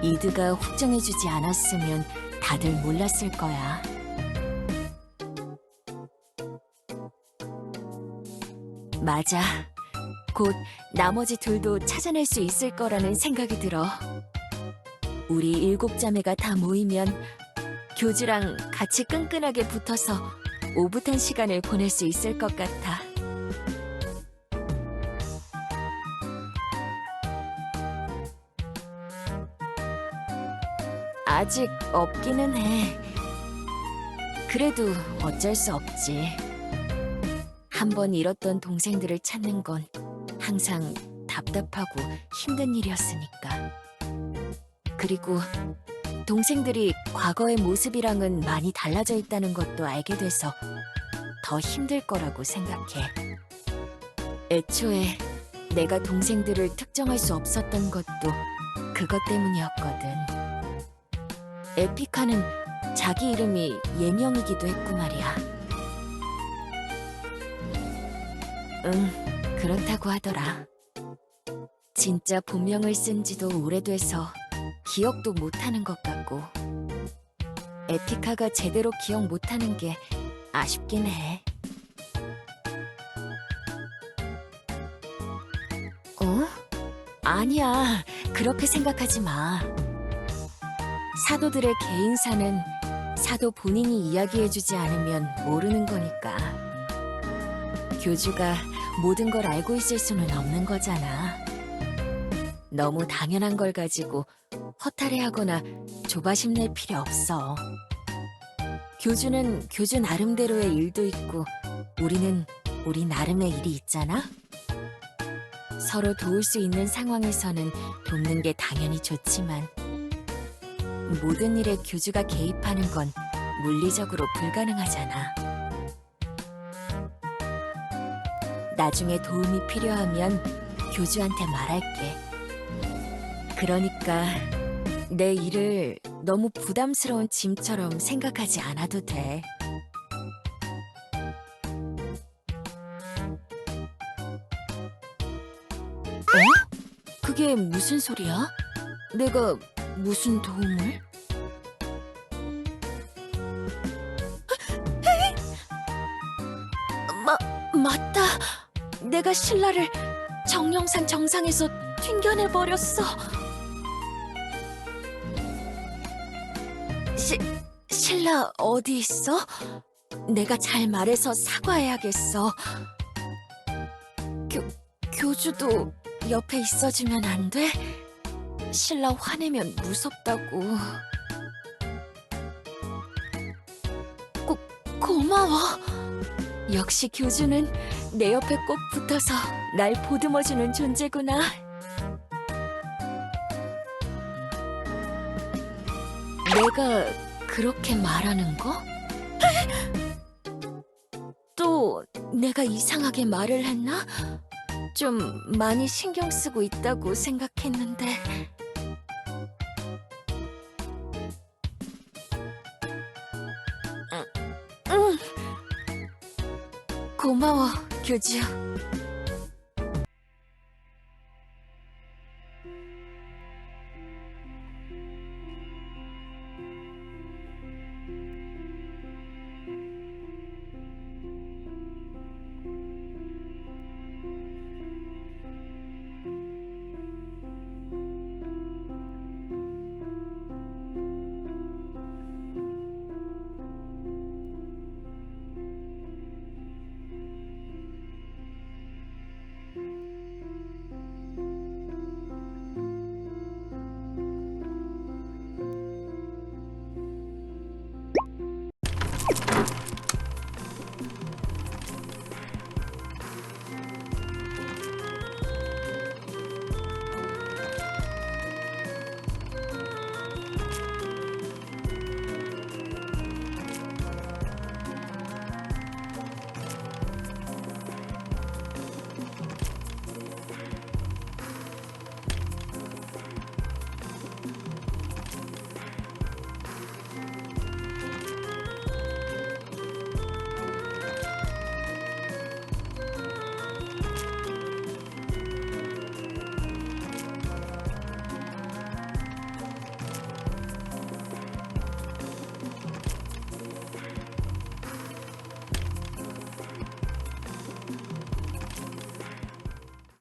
이드가 확정해주지 않았으면 다들 몰랐을 거야. 맞아. 곧 나머지 둘도 찾아낼 수 있을 거라는 생각이 들어. 우리 7자매가 다 모이면 교주랑 같이 끈끈하게 붙어서 오붓한 시간을 보낼 수 있을 것 같아. 아직 없기는 해. 그래도 어쩔 수 없지. 한 번 잃었던 동생들을 찾는 건 항상 답답하고 힘든 일이었으니까. 그리고 동생들이 과거의 모습이랑은 많이 달라져 있다는 것도 알게 돼서 더 힘들 거라고 생각해. 애초에 내가 동생들을 특정할 수 없었던 것도 그것 때문이었거든. 에피카는 자기 이름이 예명이기도 했고 말이야. 응, 그렇다고 하더라. 진짜 본명을 쓴 지도 오래돼서 기억도 못하는 것 같고, 에피카가 제대로 기억 못하는 게 아쉽긴 해. 어? 아니야, 그렇게 생각하지 마. 사도들의 개인사는 사도 본인이 이야기해주지 않으면 모르는 거니까. 교주가 모든 걸 알고 있을 수는 없는 거잖아. 너무 당연한 걸 가지고 허탈해하거나 조바심 낼 필요 없어. 교주는 교주 나름대로의 일도 있고 우리는 우리 나름의 일이 있잖아. 서로 도울 수 있는 상황에서는 돕는 게 당연히 좋지만 모든 일에 교주가 개입하는 건 물리적으로 불가능하잖아. 나중에 도움이 필요하면 교주한테 말할게. 그러니까 내 일을 너무 부담스러운 짐처럼 생각하지 않아도 돼. 어? 그게 무슨 소리야? 내가 무슨 도움을? 맞다. 내가 신라를 정령산 정상에서 튕겨내버렸어. 신라 어디 있어? 내가 잘 말해서 사과해야겠어. 교주도 옆에 있어주면 안 돼? 신라 화내면 무섭다고. 고마워. 역시 교주는 내 옆에 꼭 붙어서 날 보듬어주는 존재구나. 내가 그렇게 말하는 거? 또 내가 이상하게 말을 했나? 좀 많이 신경 쓰고 있다고 생각했는데. 응. 고마워, 교주.